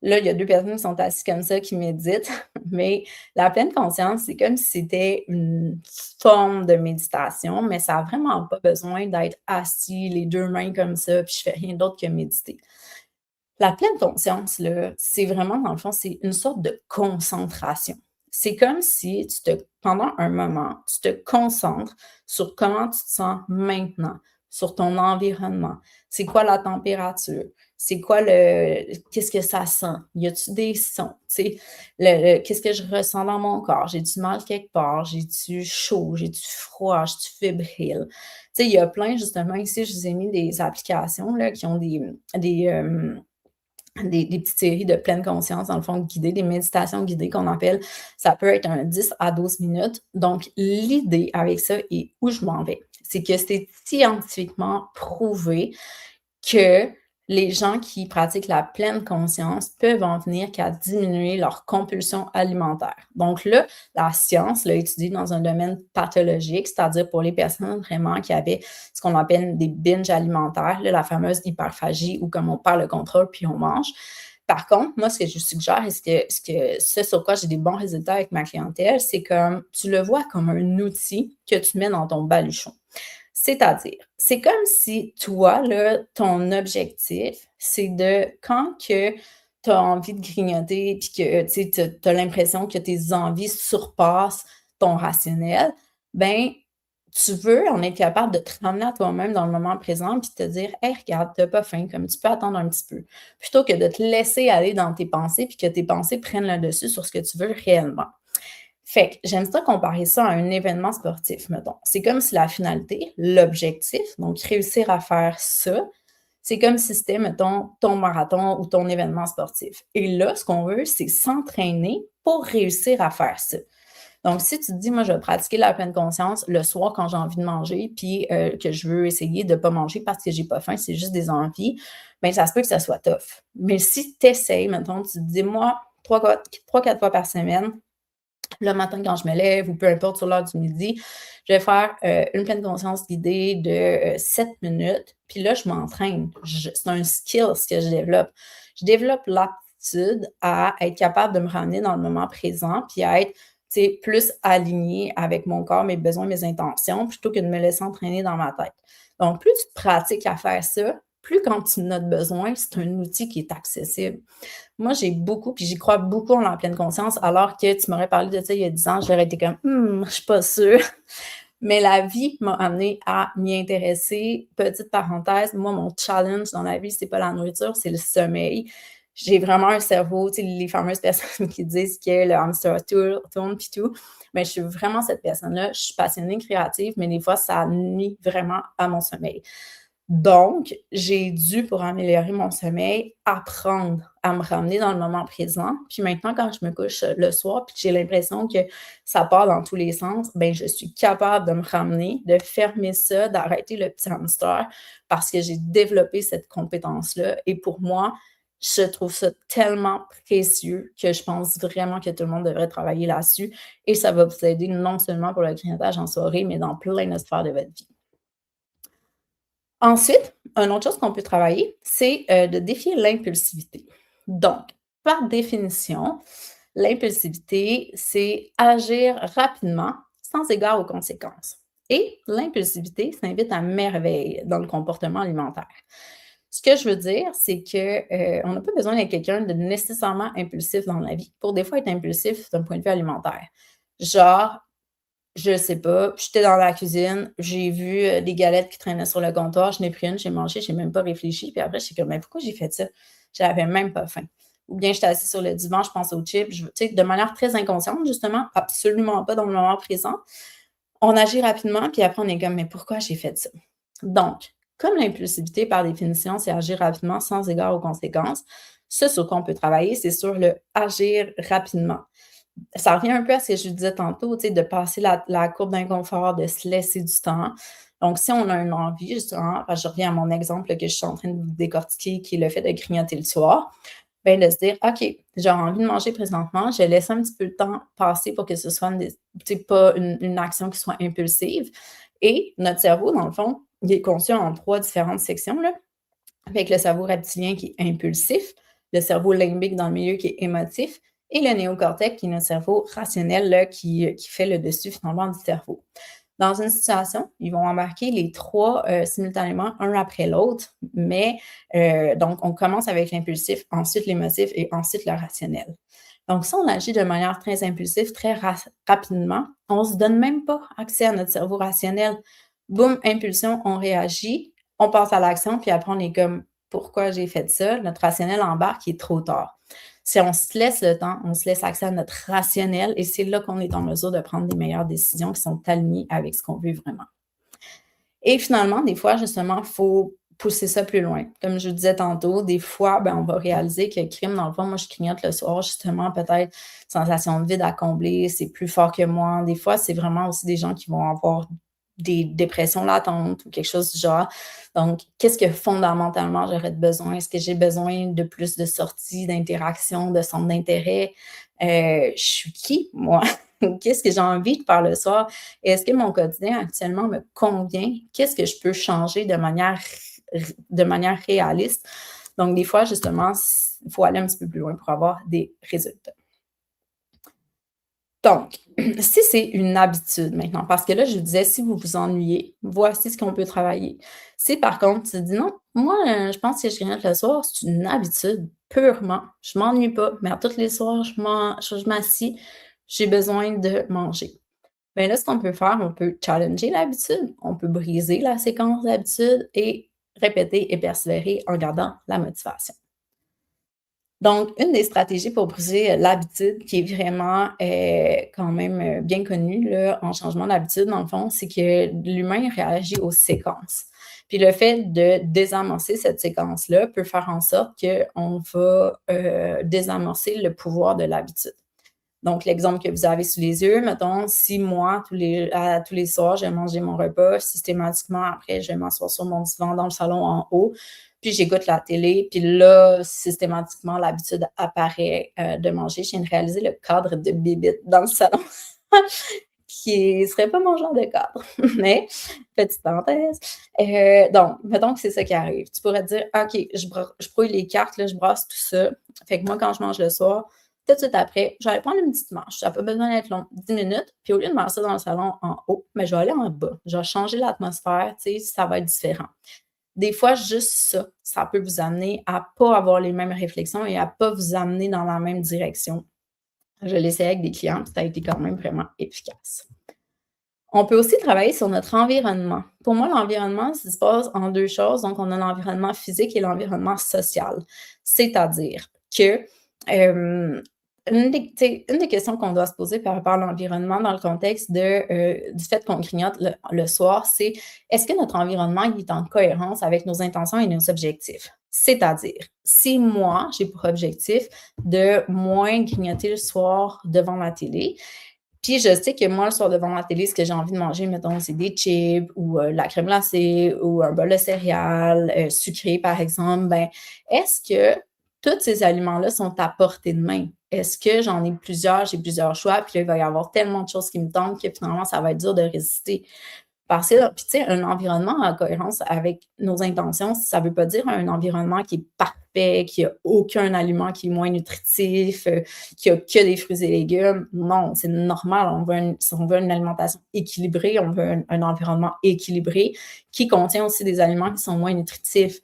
Là, il y a 2 personnes qui sont assises comme ça, qui méditent, mais la pleine conscience, c'est comme si c'était une forme de méditation, mais ça a vraiment pas besoin d'être assis, les 2 mains comme ça, puis je fais rien d'autre que méditer. La pleine conscience, là, c'est vraiment, dans le fond, c'est une sorte de concentration. C'est comme si pendant un moment, tu te concentres sur comment tu te sens maintenant, sur ton environnement. C'est quoi la température? C'est quoi qu'est-ce que ça sent? Y a-tu des sons? Tu sais, qu'est-ce que je ressens dans mon corps? J'ai-tu mal quelque part? J'ai-tu chaud? J'ai-tu froid? Je-tu fébrile? Tu sais, il y a plein, justement, ici, je vous ai mis des applications, là, qui ont des petites séries de pleine conscience, dans le fond, guidées, des méditations guidées qu'on appelle. Ça peut être un 10 à 12 minutes. Donc, l'idée avec ça et où je m'en vais, c'est que c'est scientifiquement prouvé que Les gens qui pratiquent la pleine conscience peuvent en venir qu'à diminuer leur compulsion alimentaire. Donc là, la science l'a étudié dans un domaine pathologique, c'est-à-dire pour les personnes vraiment qui avaient ce qu'on appelle des binges alimentaires, là, la fameuse hyperphagie où comme on perd le contrôle puis on mange. Par contre, moi, ce que je suggère et ce sur quoi j'ai des bons résultats avec ma clientèle, c'est comme tu le vois comme un outil que tu mets dans ton baluchon. C'est-à-dire, c'est comme si toi, là, ton objectif, c'est de quand que tu as envie de grignoter puis que, tu sais, tu as l'impression que tes envies surpassent ton rationnel, ben tu veux en être capable de te ramener à toi-même dans le moment présent puis te dire: «Hey, regarde, tu pas faim, comme tu peux attendre un petit peu». Plutôt que de te laisser aller dans tes pensées puis que tes pensées prennent le dessus sur ce que tu veux réellement. Fait que j'aime ça comparer ça à un événement sportif, mettons. C'est comme si la finalité, l'objectif, donc réussir à faire ça, c'est comme si c'était, mettons, ton marathon ou ton événement sportif. Et là, ce qu'on veut, c'est s'entraîner pour réussir à faire ça. Donc, si tu te dis: «Moi, je vais pratiquer la pleine conscience le soir quand j'ai envie de manger, puis que je veux essayer de ne pas manger parce que j'ai pas faim, c'est juste des envies», bien, ça se peut que ça soit tough. Mais si tu essaies, mettons, tu te dis: «Moi, 3-4 fois par semaine, le matin quand je me lève ou peu importe sur l'heure du midi, je vais faire, une pleine conscience guidée de, 7 minutes, puis là, je m'entraîne. C'est un skill ce que je développe. Je développe l'aptitude à être capable de me ramener dans le moment présent, puis à être, tu sais, plus alignée avec mon corps, mes besoins, mes intentions, plutôt que de me laisser entraîner dans ma tête. Donc plus tu te pratiques à faire ça, plus quand tu en as besoin, c'est un outil qui est accessible. Moi, j'ai beaucoup, puis j'y crois beaucoup en la pleine conscience, alors que tu m'aurais parlé de ça il y a 10 ans, j'aurais été comme: je suis pas sûre». Mais la vie m'a amenée à m'y intéresser. Petite parenthèse, moi, mon challenge dans la vie, c'est pas la nourriture, c'est le sommeil. J'ai vraiment un cerveau, tu sais, les fameuses personnes qui disent que le hamster tourne puis tout, mais je suis vraiment cette personne-là. Je suis passionnée, créative, mais des fois, ça nuit vraiment à mon sommeil. Donc, j'ai dû, pour améliorer mon sommeil, apprendre à me ramener dans le moment présent. Puis maintenant, quand je me couche, le soir, puis que j'ai l'impression que ça part dans tous les sens, ben je suis capable de me ramener, de fermer ça, d'arrêter le petit hamster parce que j'ai développé cette compétence-là et pour moi, je trouve ça tellement précieux que je pense vraiment que tout le monde devrait travailler là-dessus et ça va vous aider non seulement pour le grignotage en soirée, mais dans plein de sphères de votre vie. Ensuite, une autre chose qu'on peut travailler, c'est, de défier l'impulsivité. Donc, par définition, l'impulsivité, c'est agir rapidement sans égard aux conséquences et l'impulsivité s'invite à merveille dans le comportement alimentaire. Ce que je veux dire, c'est que, on n'a pas besoin d'être quelqu'un de nécessairement impulsif dans la vie pour des fois être impulsif d'un point de vue alimentaire. Genre, je sais pas, j'étais dans la cuisine, j'ai vu, des galettes qui traînaient sur le comptoir, je n'ai pris une, j'ai mangé, j'ai même pas réfléchi, puis après j'étais comme: «Mais pourquoi j'ai fait ça?» J'avais même pas faim. Ou bien j'étais assise sur le divan, je pense aux chips, tu sais, de manière très inconsciente justement, absolument pas dans le moment présent. On agit rapidement, puis après on est comme: «Mais pourquoi j'ai fait ça?» Donc, comme l'impulsivité par définition, c'est agir rapidement sans égard aux conséquences, ce sur quoi on peut travailler, c'est sur le agir rapidement. Ça revient un peu à ce que je disais tantôt, tu sais, de passer la courbe d'inconfort, de se laisser du temps. Donc, si on a une envie, justement, je reviens à mon exemple là, que je suis en train de vous décortiquer, qui est le fait de grignoter le soir, bien, de se dire, OK, j'ai envie de manger présentement, je laisse un petit peu le temps passer pour que ce soit tu sais, pas une action qui soit impulsive. Et notre cerveau, dans le fond, il est conçu en trois différentes sections, là, avec le cerveau reptilien qui est impulsif, le cerveau limbique dans le milieu qui est émotif et le néocortex qui est notre cerveau rationnel là, qui fait le dessus finalement du cerveau. Dans une situation, ils vont embarquer les trois simultanément, un après l'autre, mais donc on commence avec l'impulsif, ensuite l'émotif et ensuite le rationnel. Donc, si on agit de manière très impulsive, très rapidement, on ne se donne même pas accès à notre cerveau rationnel. Boum, impulsion, on réagit, on passe à l'action, puis après, on est comme: «Pourquoi j'ai fait ça?» Notre rationnel embarque, il est trop tard. Si on se laisse le temps, on se laisse accès à notre rationnel et c'est là qu'on est en mesure de prendre des meilleures décisions qui sont alignées avec ce qu'on veut vraiment. Et finalement, des fois, justement, il faut pousser ça plus loin. Comme je disais tantôt, des fois, ben, on va réaliser que crime, dans le fond, moi, je clignote le soir, justement, peut-être sensation de vide à combler, c'est plus fort que moi. Des fois, c'est vraiment aussi des gens qui vont avoir des dépressions latentes ou quelque chose du genre. Donc, qu'est-ce que fondamentalement j'aurais de besoin? Est-ce que j'ai besoin de plus de sorties, d'interactions, de centres d'intérêt? Je suis qui, moi? Qu'est-ce que j'ai envie de faire le soir? Et est-ce que mon quotidien actuellement me convient? Qu'est-ce que je peux changer de manière réaliste? Donc, des fois, justement, il faut aller un petit peu plus loin pour avoir des résultats. Donc, si c'est une habitude maintenant, parce que là, je vous disais, si vous vous ennuyez, voici ce qu'on peut travailler. Si par contre, tu te dis non, moi, je pense que je grignote le soir, c'est une habitude purement. Je m'ennuie pas, mais à tous les soirs, je m'assis, j'ai besoin de manger. Bien là, ce qu'on peut faire, on peut challenger l'habitude, on peut briser la séquence d'habitude et répéter et persévérer en gardant la motivation. Donc, une des stratégies pour briser, l'habitude qui est vraiment, quand même, bien connue là, en changement d'habitude, dans le fond, c'est que l'humain réagit aux séquences. Puis le fait de désamorcer cette séquence-là peut faire en sorte qu'on va, désamorcer le pouvoir de l'habitude. Donc, l'exemple que vous avez sous les yeux, mettons, si moi, tous les soirs, je vais manger mon repas, systématiquement, après, je vais m'asseoir sur mon divan dans le salon en haut, puis j'écoute la télé, puis là, systématiquement, l'habitude apparaît de manger. Je viens de réaliser le cadre de bibite dans le salon, qui ne serait pas mon genre de cadre, mais petite parenthèse. Donc, mettons que c'est ça qui arrive. Tu pourrais te dire, OK, je brouille les cartes, là, je brasse tout ça. Fait que moi, quand je mange le soir, tout de suite après, je vais aller prendre une petite marche. Ça n'a pas besoin d'être long, 10 minutes. Puis au lieu de marcher dans le salon en haut, mais je vais aller en bas. Je vais changer l'atmosphère, tu sais, ça va être différent. Des fois, juste ça, ça peut vous amener à ne pas avoir les mêmes réflexions et à ne pas vous amener dans la même direction. Je l'ai essayé avec des clients, puis ça a été quand même vraiment efficace. On peut aussi travailler sur notre environnement. Pour moi, l'environnement, ça se passe en 2 choses. Donc, on a l'environnement physique et l'environnement social. C'est-à-dire que, une des questions qu'on doit se poser par rapport à l'environnement dans le contexte du fait qu'on grignote le soir, c'est: est-ce que notre environnement il est en cohérence avec nos intentions et nos objectifs? C'est-à-dire, si moi, j'ai pour objectif de moins grignoter le soir devant la télé, puis je sais que moi, le soir devant la télé, ce que j'ai envie de manger, mettons, c'est des chips ou de la crème glacée ou un bol de céréales, sucré, par exemple. Ben, est-ce que tous ces aliments-là sont à portée de main? Est-ce que j'en ai plusieurs, j'ai plusieurs choix, puis là, il va y avoir tellement de choses qui me tentent que finalement, ça va être dur de résister? Parce que, puis tu sais, un environnement en cohérence avec nos intentions, ça ne veut pas dire un environnement qui est parfait, qui a aucun aliment qui est moins nutritif, qui a que des fruits et légumes. Non, c'est normal. Si on veut une alimentation équilibrée, on veut un environnement équilibré qui contient aussi des aliments qui sont moins nutritifs.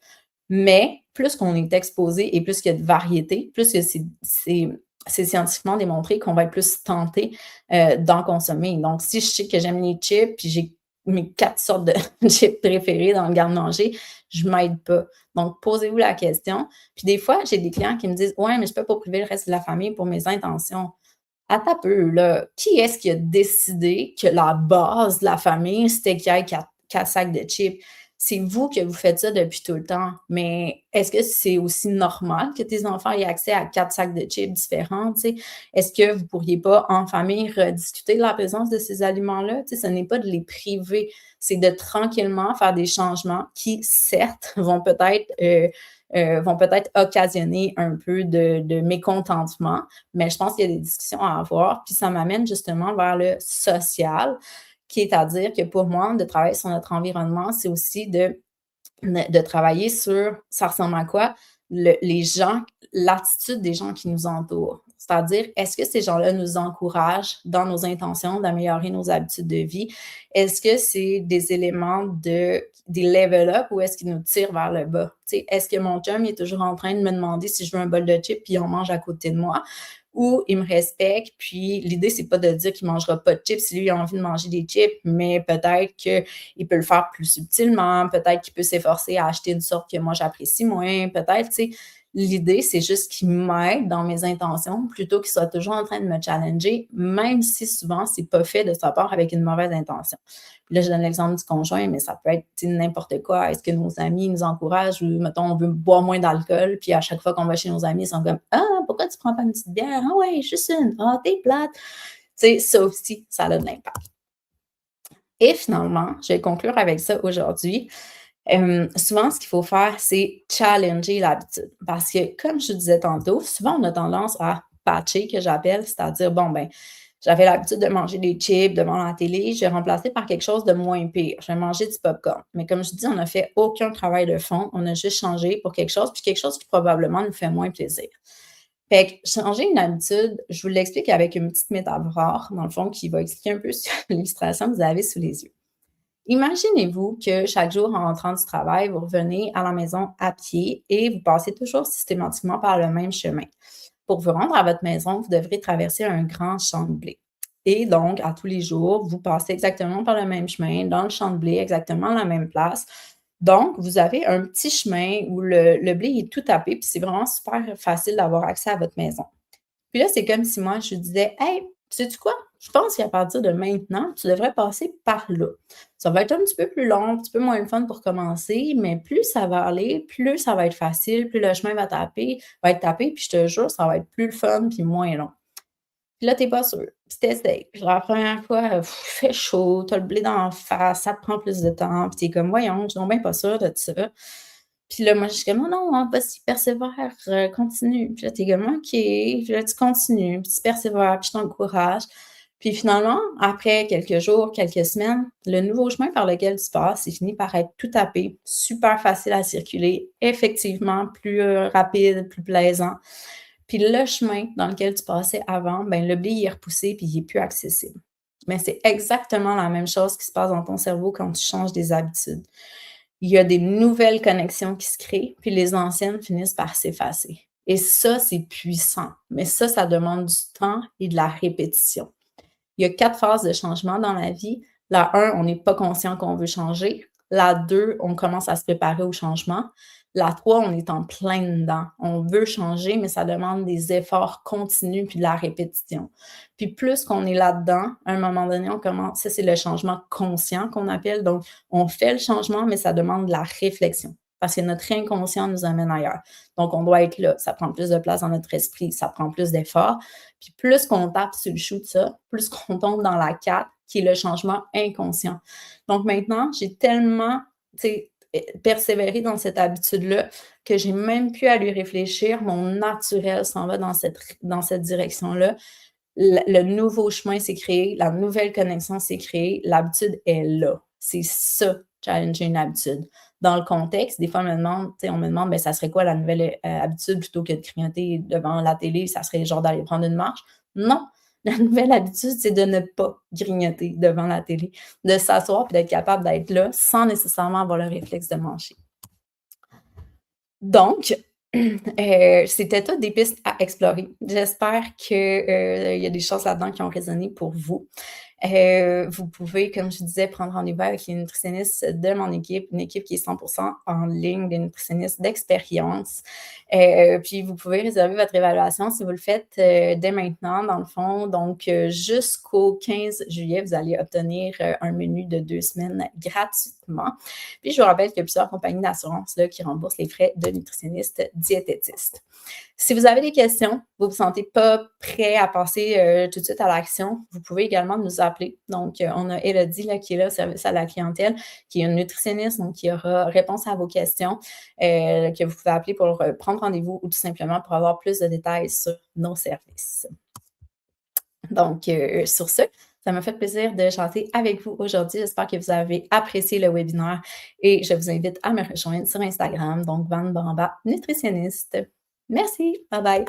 Mais plus qu'on est exposé et plus qu'il y a de variété, plus que c'est scientifiquement démontré qu'on va être plus tenté d'en consommer. Donc, si je sais que j'aime les chips, puis j'ai mes 4 sortes de chips préférées dans le garde-manger, je m'aide pas. Donc, posez-vous la question. Puis des fois, j'ai des clients qui me disent: «Ouais, mais je peux pas priver le reste de la famille pour mes intentions». Attends un peu, là. Qui est-ce qui a décidé que la base de la famille, c'était qu'il y ait 4 sacs de chips? C'est vous que vous faites ça depuis tout le temps. Mais est-ce que c'est aussi normal que tes enfants aient accès à 4 sacs de chips différents, tu sais? Est-ce que vous pourriez pas, en famille, rediscuter de la présence de ces aliments-là? Tu sais, ce n'est pas de les priver, c'est de tranquillement faire des changements qui, certes, vont peut-être occasionner un peu de mécontentement, mais je pense qu'il y a des discussions à avoir. Puis ça m'amène justement vers le social, qui est à dire que pour moi, de travailler sur notre environnement, c'est aussi de travailler sur ça ressemble à quoi? Les gens, l'attitude des gens qui nous entourent. C'est-à-dire, est-ce que ces gens-là nous encouragent dans nos intentions d'améliorer nos habitudes de vie? Est-ce que c'est des éléments des level up ou est-ce qu'ils nous tirent vers le bas? Tu sais, est-ce que mon chum est toujours en train de me demander si je veux un bol de chips puis il en mange à côté de moi? Ou il me respecte, puis l'idée, c'est pas de dire qu'il mangera pas de chips si lui a envie de manger des chips, mais peut-être qu'il peut le faire plus subtilement, peut-être qu'il peut s'efforcer à acheter une sorte que moi j'apprécie moins, peut-être, tu sais. L'idée, c'est juste qu'il m'aide dans mes intentions plutôt qu'il soit toujours en train de me challenger, même si souvent c'est pas fait de sa part avec une mauvaise intention. Puis là, je donne l'exemple du conjoint, mais ça peut être, tu sais, n'importe quoi. Est-ce que nos amis nous encouragent ou, mettons, on veut boire moins d'alcool, puis à chaque fois qu'on va chez nos amis, ils sont comme: «Ah, pourquoi tu prends pas une petite bière? Ah ouais, juste une. Ah, t'es plate». Tu sais, ça aussi, ça a de l'impact. Et finalement, je vais conclure avec ça aujourd'hui. Souvent, ce qu'il faut faire, c'est challenger l'habitude. Parce que, comme je disais tantôt, souvent, on a tendance à patcher, que j'appelle, c'est-à-dire, bon, ben, j'avais l'habitude de manger des chips devant la télé, je vais remplacer par quelque chose de moins pire. Je vais manger du popcorn. Mais comme je dis, on n'a fait aucun travail de fond, on a juste changé pour quelque chose, puis quelque chose qui probablement nous fait moins plaisir. Fait que changer une habitude, je vous l'explique avec une petite métaphore, dans le fond, qui va expliquer un peu sur l'illustration que vous avez sous les yeux. Imaginez-vous que chaque jour, en rentrant du travail, vous revenez à la maison à pied et vous passez toujours systématiquement par le même chemin. Pour vous rendre à votre maison, vous devrez traverser un grand champ de blé. Et donc, à tous les jours, vous passez exactement par le même chemin, dans le champ de blé, exactement à la même place. Donc, vous avez un petit chemin où le blé est tout tapé, puis c'est vraiment super facile d'avoir accès à votre maison. Puis là, c'est comme si moi, je lui disais: «Hey, sais-tu quoi? Je pense qu'à partir de maintenant, tu devrais passer par là. Ça va être un petit peu plus long, un petit peu moins le fun pour commencer, mais plus ça va aller, plus ça va être facile, plus le chemin va être tapé, puis je te jure, ça va être plus le fun puis moins long». Puis là, tu es pas sûr. Puis tu essaies. Puis la première fois, il fait chaud, tu as le blé d'en face, ça te prend plus de temps, puis tu es comme: «Voyons, je suis donc bien pas sûre de ça». Puis là, moi, je suis comme: «Non, non, hein, vas-y, persévère, continue». Puis là, tu es comme: «OK». Puis là, tu continues, puis tu persévères, puis je t'encourage. Puis finalement, après quelques jours, quelques semaines, le nouveau chemin par lequel tu passes, il finit par être tout tapé, super facile à circuler, effectivement plus, rapide, plus plaisant. Puis le chemin dans lequel tu passais avant, ben, le blé, il est repoussé puis il est plus accessible. Mais c'est exactement la même chose qui se passe dans ton cerveau quand tu changes des habitudes. Il y a des nouvelles connexions qui se créent, puis les anciennes finissent par s'effacer. Et ça, c'est puissant. Mais ça demande du temps et de la répétition. Il y a 4 phases de changement dans la vie. La 1, on n'est pas conscient qu'on veut changer. La 2, on commence à se préparer au changement. La 3, on est en plein dedans. On veut changer, mais ça demande des efforts continus puis de la répétition. Puis plus qu'on est là-dedans, à un moment donné, on commence ça, c'est le changement conscient qu'on appelle. Donc, on fait le changement, mais ça demande de la réflexion parce que notre inconscient nous amène ailleurs. Donc, on doit être là. Ça prend plus de place dans notre esprit, ça prend plus d'efforts. Puis plus qu'on tape sur le chou de ça, plus qu'on tombe dans la 4, qui est le changement inconscient. Donc maintenant, j'ai tellement, tu sais, persévéré dans cette habitude-là que j'ai même plus à lui réfléchir. Mon naturel s'en va dans cette direction-là. Le nouveau chemin s'est créé, la nouvelle connexion s'est créée, l'habitude est là. C'est ça, challenger une habitude. Dans le contexte, des fois, on me demande, ben, ça serait quoi la nouvelle habitude plutôt que de grignoter devant la télé, ça serait genre d'aller prendre une marche. Non, la nouvelle habitude, c'est de ne pas grignoter devant la télé, de s'asseoir et d'être capable d'être là sans nécessairement avoir le réflexe de manger. Donc, c'était toutes des pistes à explorer. J'espère que, il y a des choses là-dedans qui ont résonné pour vous. Vous pouvez, comme je disais, prendre rendez-vous avec les nutritionnistes de mon équipe, une équipe qui est 100 en ligne, des nutritionnistes d'expérience. Puis vous pouvez réserver votre évaluation si vous le faites, dès maintenant, dans le fond. Donc, jusqu'au 15 juillet, vous allez obtenir, un menu de 2 semaines gratuitement. Puis je vous rappelle qu'il y a plusieurs compagnies d'assurance là, qui remboursent les frais de nutritionniste diététiste. Si vous avez des questions, vous ne vous sentez pas prêt à passer tout de suite à l'action, vous pouvez également nous appeler. Donc, on a Élodie là, qui est là, service à la clientèle, qui est une nutritionniste, donc qui aura réponse à vos questions, que vous pouvez appeler pour prendre rendez-vous ou tout simplement pour avoir plus de détails sur nos services. Donc, sur ce, ça m'a fait plaisir de chanter avec vous aujourd'hui. J'espère que vous avez apprécié le webinaire et je vous invite à me rejoindre sur Instagram, donc Van Bamba Nutritionniste. Merci, bye bye.